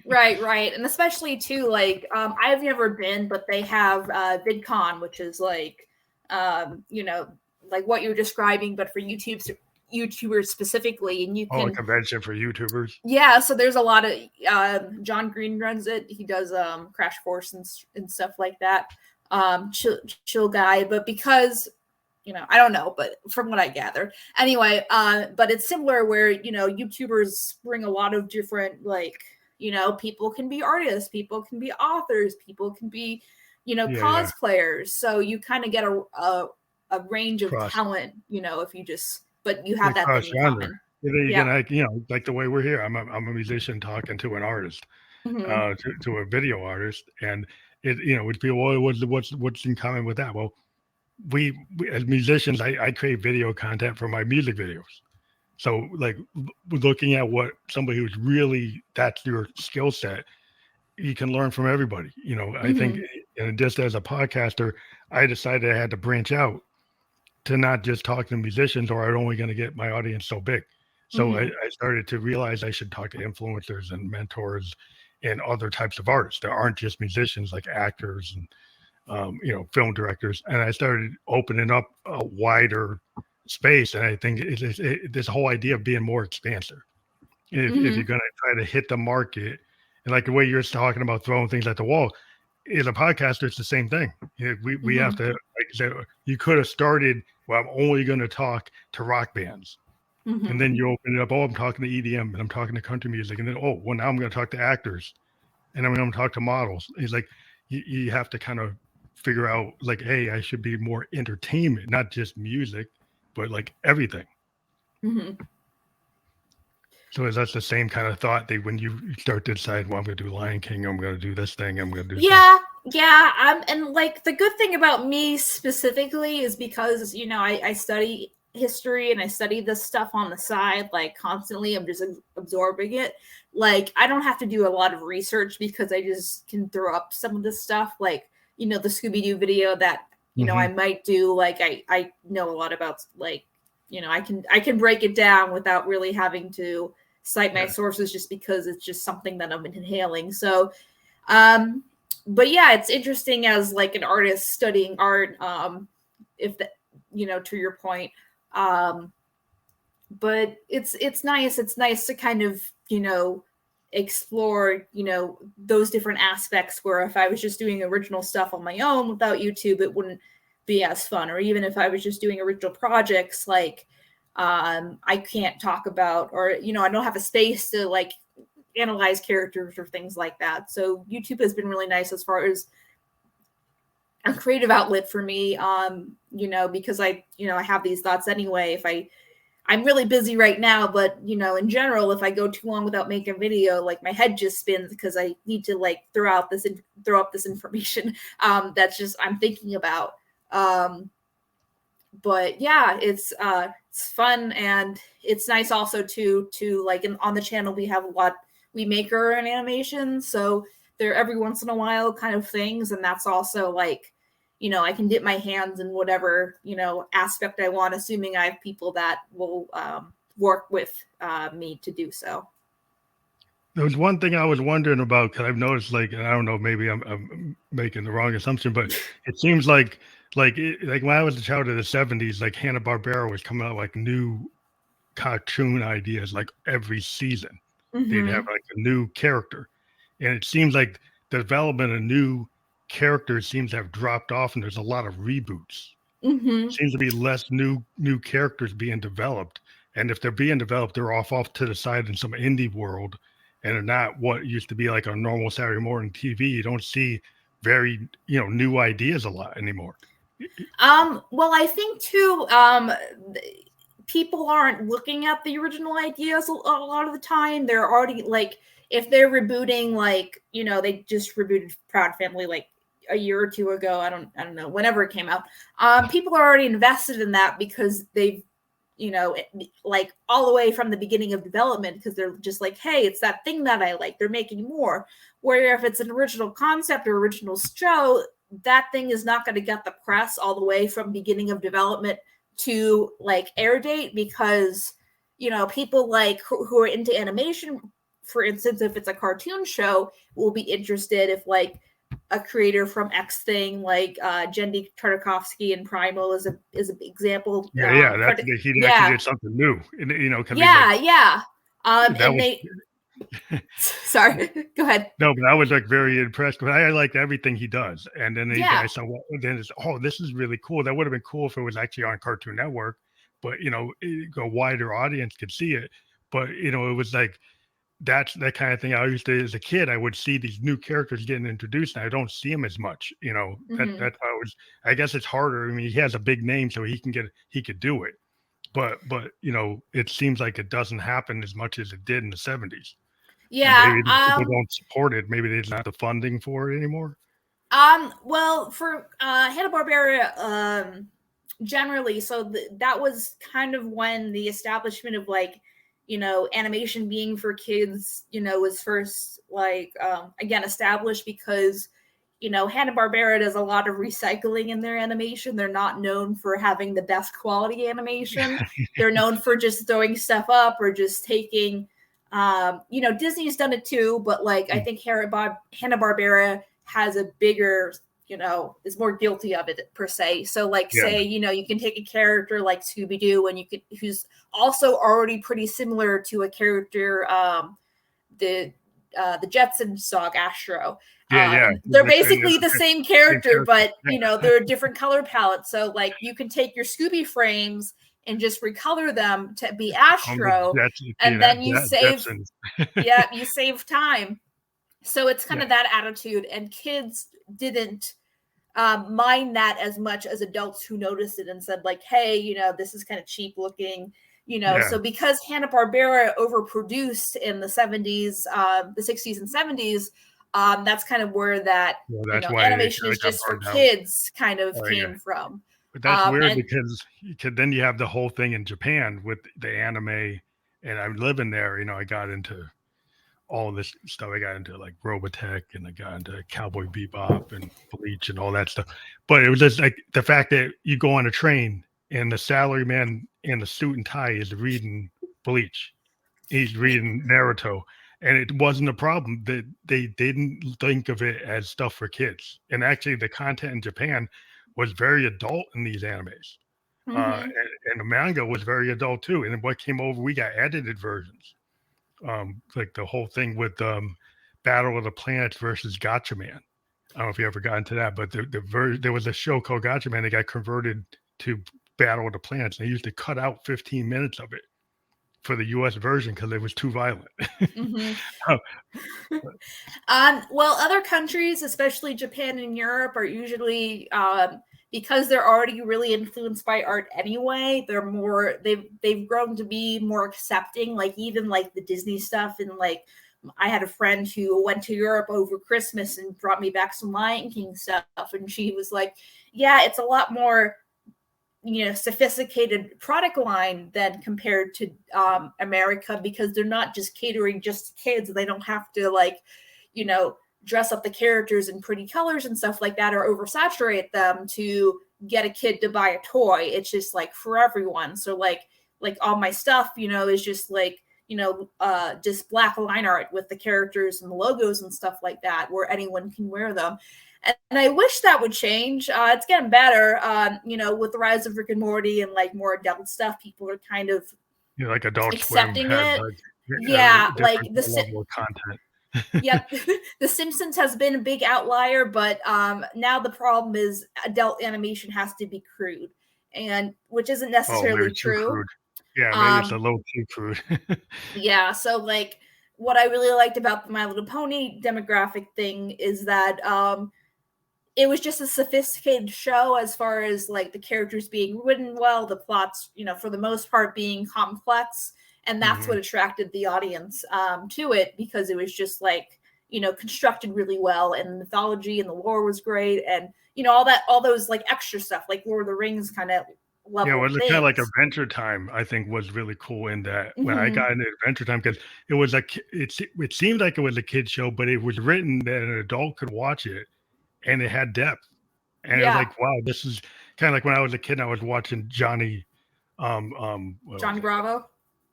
right, right. And especially too, like, I've never been, but they have VidCon, which is like, like what you're describing, but for YouTubers specifically, and you Oh, a can. convention for YouTubers. Yeah, so there's a lot of John Green runs it. He does Crash Course and stuff like that. Chill guy, but because I don't know, but from what I gathered, anyway. But it's similar where YouTubers bring a lot of different people can be artists, people can be authors, people can be Yeah. cosplayers. So you kind of get a range of Cross talent, if you just but you Yeah, have that cross thing in genre. common. You Yeah. can like like the way we're here. I'm a musician talking to an artist, Hmm. to a video artist, and we'd be, well, what's in common with that? Well, we as musicians, I create video content for my music videos. So like looking at what somebody who's really that's your skill set, you can learn from everybody. I think, Hmm. and just as a podcaster, I decided I had to branch out to not just talk to musicians or I'm only going to get my audience so big. So Hmm. I started to realize I should talk to influencers and mentors and other types of artists that aren't just musicians, like actors and film directors. And I started opening up a wider space. And I think this whole idea of being more expansive. If you're Hmm. going to try to hit the market, and like the way you're talking about throwing things at the wall, as a podcaster, it's the same thing. We have Hmm. to, like I said, you could have started, well, I'm only going to talk to rock bands. And Hmm. then you open it up, oh, I'm talking to EDM and I'm talking to country music. And then, oh, well, now I'm going to talk to actors and I'm going to talk to models. It's like, you have to kind of figure out, like, hey, I should be more entertainment, not just music, but like everything. Hmm. So is that the same kind of thought that when you start to decide, well, I'm going to do Lion King, I'm going to do this thing, I'm going to do this. Yeah, yeah. And like the good thing about me specifically is because I study history and I study this stuff on the side like constantly. I'm just absorbing it. Like I don't have to do a lot of research because I just can throw up some of this stuff. Like the Scooby Doo video that I might do like I know a lot about like I can break it down without really having to cite my sources just because it's just something that I've been inhaling. So but yeah, it's interesting as like an artist studying art, if that, to your point. But it's nice. It's nice to kind of, explore, those different aspects where if I was just doing original stuff on my own without YouTube, it wouldn't be as fun. Or even if I was just doing original projects, like I can't talk about, or, I don't have a space to like analyze characters or things like that. So YouTube has been really nice as far as a creative outlet for me, because I have these thoughts anyway. I'm really busy right now, but in general, if I go too long without making a video, like my head just spins because I need to like throw up this information that's just I'm thinking about. But yeah, it's fun, and it's nice also to like on the channel we make our own animations, so they're every once in a while kind of things, and that's also like I can dip my hands in whatever, aspect I want, assuming I have people that will work with me to do so. There was one thing I was wondering about, because I've noticed, like, and I don't know, maybe I'm making the wrong assumption, but it seems like when I was a child of the 70s, like Hanna-Barbera was coming out like new cartoon ideas like every season. They'd have like a new character. And it seems like the development of new characters seems to have dropped off, and there's a lot of reboots. Seems to be less new characters being developed, and if they're being developed, they're off to the side in some indie world, and they're not what used to be like a normal Saturday morning TV. You don't see very new ideas a lot anymore. Well, I think too, people aren't looking at the original ideas a lot of the time. They're already like, if they're rebooting, like they just rebooted Proud Family like a year or two ago. I don't know, whenever it came out. People are already invested in that because they've, like all the way from the beginning of development, because they're just like, hey, it's that thing that I like. They're making more. Where if it's an original concept or original show, that thing is not going to get the press all the way from beginning of development to like air date, because people like who are into animation, for instance, if it's a cartoon show, will be interested if like a creator from X thing, like Jendy Tartakovsky and Primal is an example. He actually did something new, Sorry, go ahead. No, but I was like very impressed. But I like everything he does, and then I saw, then it's, oh, this is really cool. That would have been cool if it was actually on Cartoon Network, but a wider audience could see it. But it was like that's that kind of thing. I used to, as a kid, I would see these new characters getting introduced, and I don't see them as much. That's how it was. I guess it's harder. I mean, he has a big name, so he could do it. But it seems like it doesn't happen as much as it did in the 70s. Yeah, maybe people don't support it. Maybe they don't have the funding for it anymore. Well, for Hanna-Barbera, generally, so that was kind of when the establishment of like, animation being for kids, was first like again established, because Hanna-Barbera does a lot of recycling in their animation. They're not known for having the best quality animation. They're known for just throwing stuff up or just taking. Disney's done it too, but like I think Hanna-Barbera has a bigger, is more guilty of it per se. So like say, you can take a character like Scooby-Doo, and who's also already pretty similar to a character, the Jetsons dog Astro. They're basically the same character, but they're a different color palette. So like you can take your Scooby frames and just recolor them to be Astro, and then you save, you save time. So it's kind of that attitude, and kids didn't mind that as much as adults who noticed it and said like, hey, this is kind of cheap looking, So because Hanna-Barbera overproduced in the 70s, the 60s and 70s, that's kind of where that animation is just for kids kind of came from. But that's weird, because then you have the whole thing in Japan with the anime, and I'm living there. I got into all this stuff. I got into like Robotech, and I got into Cowboy Bebop and Bleach and all that stuff. But it was just like the fact that you go on a train and the salaryman in the suit and tie is reading Bleach. He's reading Naruto. And it wasn't a problem that they didn't think of it as stuff for kids. And actually the content in Japan was very adult in these animes. Mm-hmm. And the manga was very adult too. And what came over, we got edited versions. Like the whole thing with Battle of the Planets versus Gotcha Man. I don't know if you ever got into that, but there was a show called Gotcha Man that got converted to Battle of the Planets. They used to cut out 15 minutes of it for the U.S. version because it was too violent. Mm-hmm. Well, other countries, especially Japan and Europe, are usually because they're already really influenced by art anyway. They've grown to be more accepting. Like even like the Disney stuff, and like I had a friend who went to Europe over Christmas and brought me back some Lion King stuff, and she was like, "Yeah, it's a lot more." Sophisticated product line than compared to America, because they're not just catering just to kids. They don't have to dress up the characters in pretty colors and stuff like that, or oversaturate them to get a kid to buy a toy. It's just like for everyone. So like all my stuff, is just like, just black line art with the characters and the logos and stuff like that, where anyone can wear them. And I wish that would change. It's getting better, with the rise of Rick and Morty and like more adult stuff. People are kind of like Adult accepting Swim had, it. Like the level of content. Yep, The Simpsons has been a big outlier, but now the problem is adult animation has to be crude, and which isn't necessarily true. Yeah, maybe it's a little too crude. Yeah, so like what I really liked about the My Little Pony demographic thing is that it was just a sophisticated show as far as like the characters being written well, the plots, for the most part being complex. And that's what attracted the audience to it, because it was just like, constructed really well, and the mythology and the lore was great. And, all those like extra stuff, like Lord of the Rings kind of level. Yeah, it was kind of like Adventure Time, I think, was really cool in that when I got into Adventure Time, because it was like, it seemed like it was a kid's show, but it was written that an adult could watch it. And it had depth, and it was like, wow, this is kind of like when I was a kid and I was watching Johnny Bravo.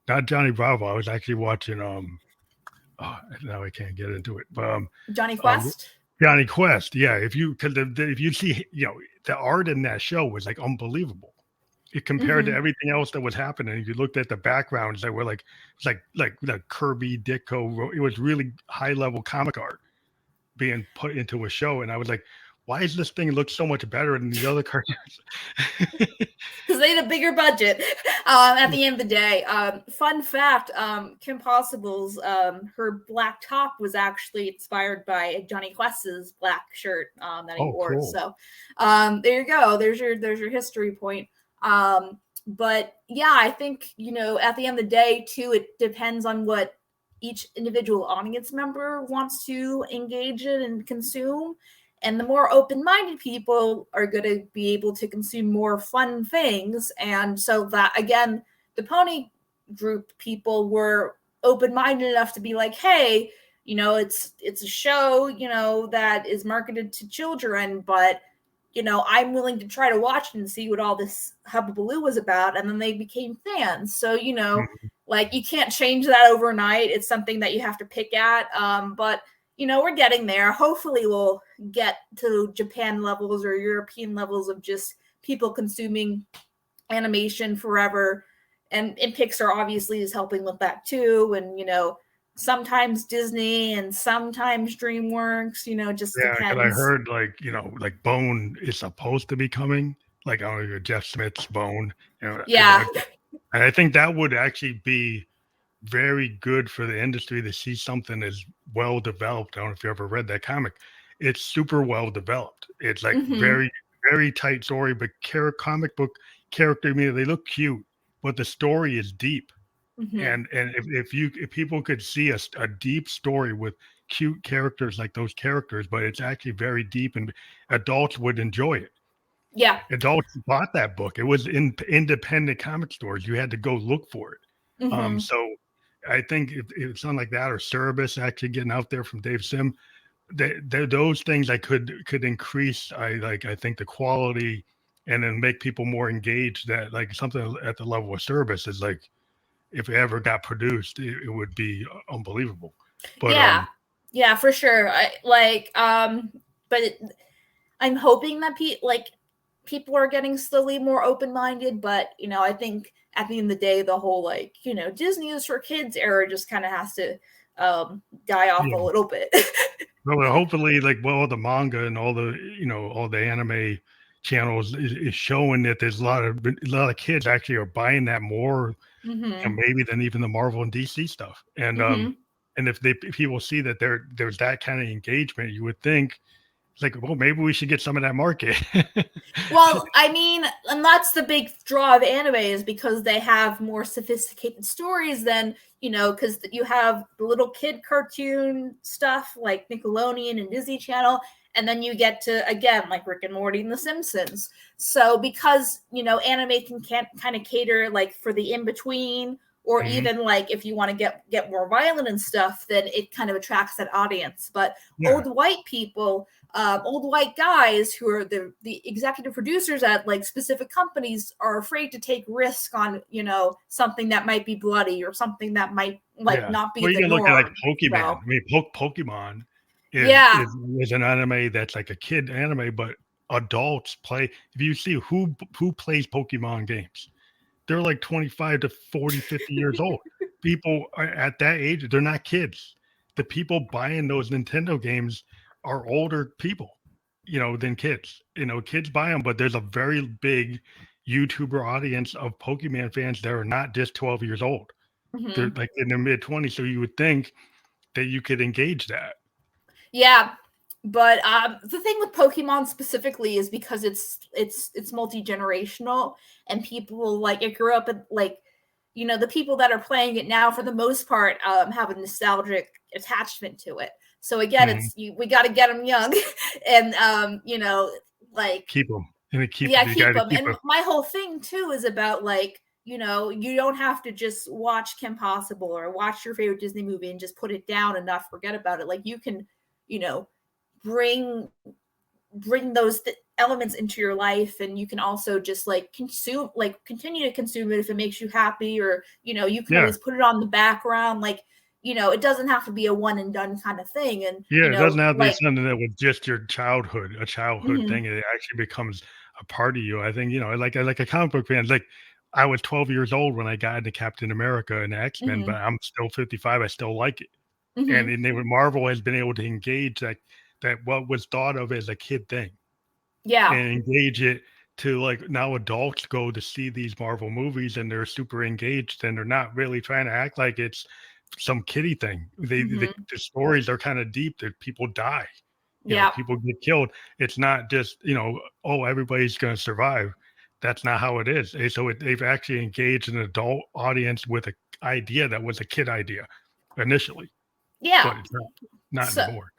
Not Johnny Bravo. I was actually watching now I can't get into it, but Johnny Quest. Johnny Quest, yeah. If you see, the art in that show was like unbelievable. It compared to everything else that was happening. If you looked at the backgrounds that were like the Kirby, Ditko, it was really high level comic art being put into a show, and I was like, why does this thing look so much better than the other cartoons? Because they had a bigger budget. At the end of the day, fun fact: Kim Possible's her black top was actually inspired by Johnny Quest's black shirt that he wore. Cool. So there you go. There's your history point. But yeah, I think at the end of the day too, it depends on what each individual audience member wants to engage in and consume. And the more open-minded people are going to be able to consume more fun things. And so that, again, the Pony Group people were open-minded enough to be like, hey, it's a show, that is marketed to children, but, I'm willing to try to watch it and see what all this hubbubaloo was about. And then they became fans. So, like you can't change that overnight. It's something that you have to pick at. But we're getting there. Hopefully we'll get to Japan levels or European levels of just people consuming animation forever. And Pixar obviously is helping with that too. And, sometimes Disney and sometimes DreamWorks, just depends. Yeah, I heard like Bone is supposed to be coming, like Jeff Smith's Bone. Yeah. And I think that would actually be very good for the industry to see something as well developed. I don't know if you ever read that comic. It's super well developed. It's like very, very tight story, but comic book character, I mean, they look cute, but the story is deep. And if people could see a deep story with cute characters like those characters, but it's actually very deep, and adults would enjoy it. Yeah. Adults bought that book. It was in independent comic stores. You had to go look for it. So I think if something like that or Cerebus actually getting out there from Dave Sim, those things I could increase. I think the quality and then make people more engaged. That like something at the level of Cerebus is like if it ever got produced, it would be unbelievable. But yeah, for sure. But I'm hoping that people are getting slowly more open-minded, but I think at the end of the day, the whole Disney is for kids era just kind of has to die off a little bit. Well, hopefully, all the manga and all the all the anime channels is showing that there's a lot of kids actually are buying that more, maybe than even the Marvel and DC stuff. And and if people see that there's that kind of engagement, you would think it's like, well, maybe we should get some of that market. Well, I mean, and that's the big draw of anime is because they have more sophisticated stories than, because you have the little kid cartoon stuff like Nickelodeon and Disney Channel, and then you get to, again, like Rick and Morty and The Simpsons. So because, anime can kind of cater for the in-between, or even if you want to get more violent and stuff, then it kind of attracts that audience. But old white people, old white guys who are the executive producers at specific companies are afraid to take risk on something that might be bloody or something that might not be the norm. You can look at Pokemon. So. I mean, Pokemon is an anime that's like a kid anime, but adults play. If you see who plays Pokemon games, they're like 25 to 40, 50 years old. People are at that age, they're not kids. The people buying those Nintendo games are older people, than kids. Kids buy them, but there's a very big YouTuber audience of Pokemon fans that are not just 12 years old. They're like in their mid-20s. So you would think that you could engage that. Yeah. But the thing with Pokemon specifically is because it's multi-generational, and people it grew up at the people that are playing it now for the most part have a nostalgic attachment to it. So again, we got to get them young, and keep them and keep them. And my whole thing too is about you don't have to just watch Kim Possible or watch your favorite Disney movie and just put it down and not forget about it. You can bring those elements into your life, and you can also just consume continue to consume it if it makes you happy, or you can always put it on the background. It doesn't have to be a one and done kind of thing. And it doesn't have to be something that was just your childhood thing. It actually becomes a part of you. I think like a comic book fan, I was 12 years old when I got into Captain America and X-Men, but I'm still 55. I still like it. And Marvel has been able to engage that what was thought of as a kid thing. And engage it to now adults go to see these Marvel movies and they're super engaged, and they're not really trying to act like it's some kiddie thing. The stories are kind of deep, that people die. People get killed. It's not just, everybody's going to survive. That's not how it is. And so they've actually engaged an adult audience with an idea that was a kid idea initially. But it's not anymore.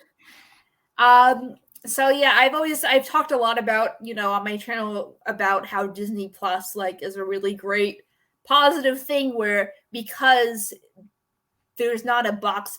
So I've talked a lot about, on my channel about how Disney Plus is a really great positive thing, where because there's not a box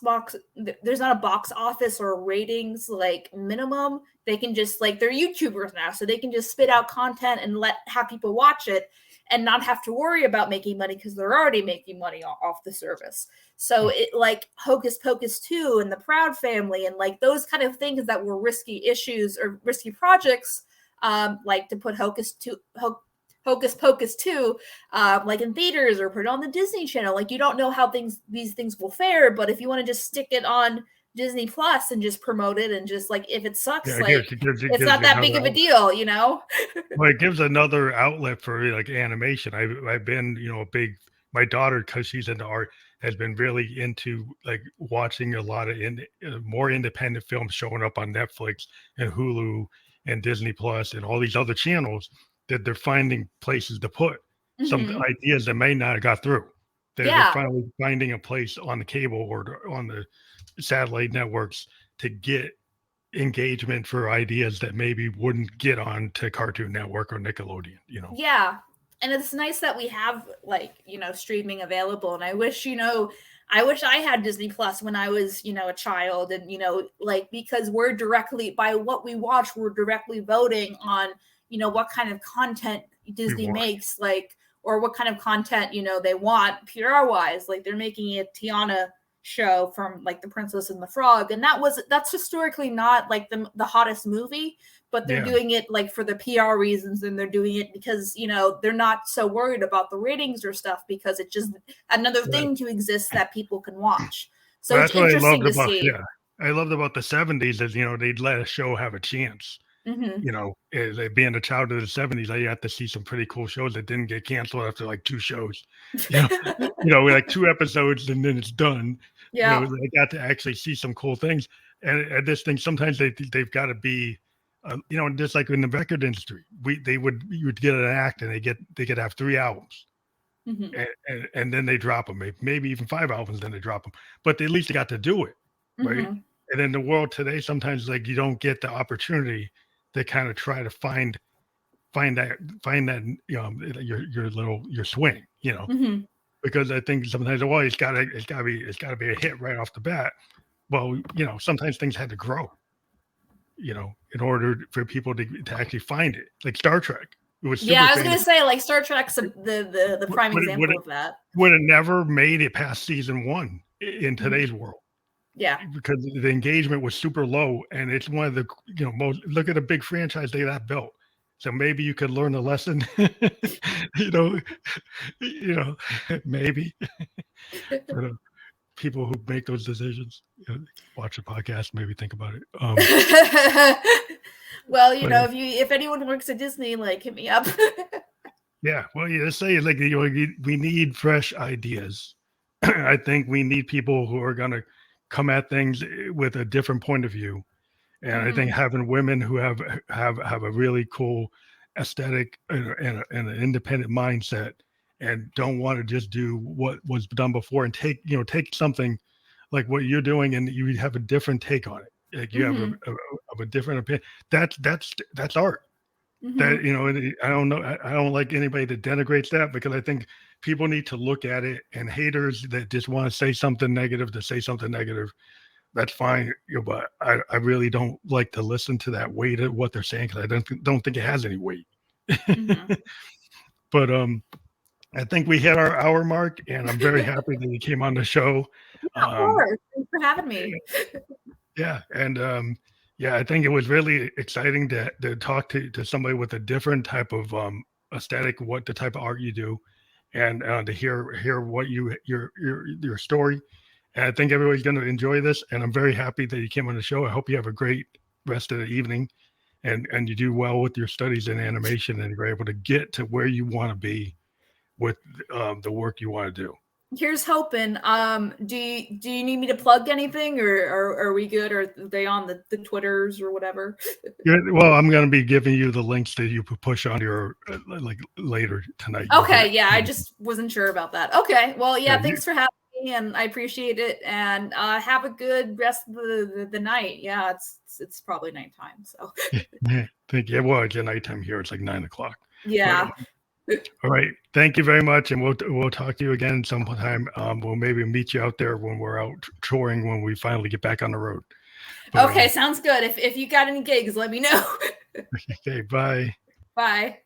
office or ratings minimum, they can just they're YouTubers now, so they can just spit out content and have people watch it and not have to worry about making money because they're already making money off the service. So it Hocus Pocus 2 and the Proud Family and those kind of things that were risky issues or risky projects, to put Hocus Pocus 2 in theaters or put it on the Disney Channel. You don't know how these things will fare, but if you want to just stick it on Disney Plus and just promote it, and just if it sucks, it's not that big of a deal, Well, it gives another outlet for animation. I've been my daughter, because she's into art, has been really into watching a lot of more independent films showing up on Netflix and Hulu and Disney Plus and all these other channels, that they're finding places to put some ideas that may not have got through. They're finally finding a place on the cable or on the satellite networks to get engagement for ideas that maybe wouldn't get on to Cartoon Network or Nickelodeon, Yeah. And it's nice that we have streaming available. And I wish, I wish I had Disney Plus when I was, a child, and like, because we're directly, by what we watch, we're directly voting on, what kind of content Disney makes, like, or what kind of content they want PR wise. Like, they're making a Tiana show from like The Princess and the Frog, and that's historically not like the hottest movie, but they're doing it like for the PR reasons, and they're doing it because they're not so worried about the ratings or stuff, because it's just another thing to exist that people can watch. So it's interesting to see. Yeah, I loved about the 70s is they'd let a show have a chance. Mm-hmm. Being a child of the 70s, I had to see some pretty cool shows that didn't get canceled after like 2 shows. Like 2 episodes and then it's done. Yeah, they got to actually see some cool things. And this thing, sometimes they've got to be, just like in the record industry, you would get an act and they could have 3 albums, mm-hmm. and then they drop them, maybe even 5 albums, then they drop them. But at least they got to do it, right? Mm-hmm. And in the world today, sometimes like you don't get the opportunity to kind of try to find that your swing, mm-hmm. because I think sometimes it's got to be a hit right off the bat. Well, sometimes things had to grow, in order for people to actually find it. Like Star Trek, it was I was going to say, like, Star Trek's the prime example of that. Would have never made it past season 1 in today's mm-hmm. world. Yeah, because the engagement was super low, and it's one of the most, look at a big franchise they got built. So maybe you could learn a lesson, maybe. For people who make those decisions, watch the podcast, maybe think about it. Well, if anyone works at Disney, like, hit me up. Yeah, well, just say like we need fresh ideas. I think we need people who are gonna come at things with a different point of view, and mm-hmm. I think having women who have a really cool aesthetic and an independent mindset, and don't want to just do what was done before, and take something like what you're doing, and you have a different take on it. Like you mm-hmm. have a different opinion. That's art. Mm-hmm. That I don't like anybody that denigrates that, because I think people need to look at it, and haters that just want to say something negative to say something negative, that's fine. But I really don't like to listen to that weight of what they're saying, because I don't think it has any weight. Mm-hmm. But I think we hit our hour mark, and I'm very happy that you came on the show. Of course. Thanks for having me. Yeah. And I think it was really exciting to talk to somebody with a different type of aesthetic, what the type of art you do, and to hear what your story. And I think everybody's going to enjoy this, and I'm very happy that you came on the show. I hope you have a great rest of the evening, and you do well with your studies in animation, and you're able to get to where you want to be with the work you want to do. Here's hoping. Do you need me to plug anything, or are we good? Or are they on the Twitters or whatever? Well, I'm going to be giving you the links that you could push on your like later tonight. Okay, yeah, I just wasn't sure about that. Okay, well, yeah, thanks for having me, and I appreciate it. And have a good rest of the night. Yeah, it's probably nighttime. So. Thank you. Well, it's nighttime here. It's like 9:00. Yeah. All right. Thank you very much. And we'll talk to you again sometime. We'll maybe meet you out there when we're out touring, when we finally get back on the road. But, okay. Sounds good. If you got any gigs, let me know. Okay. Bye. Bye.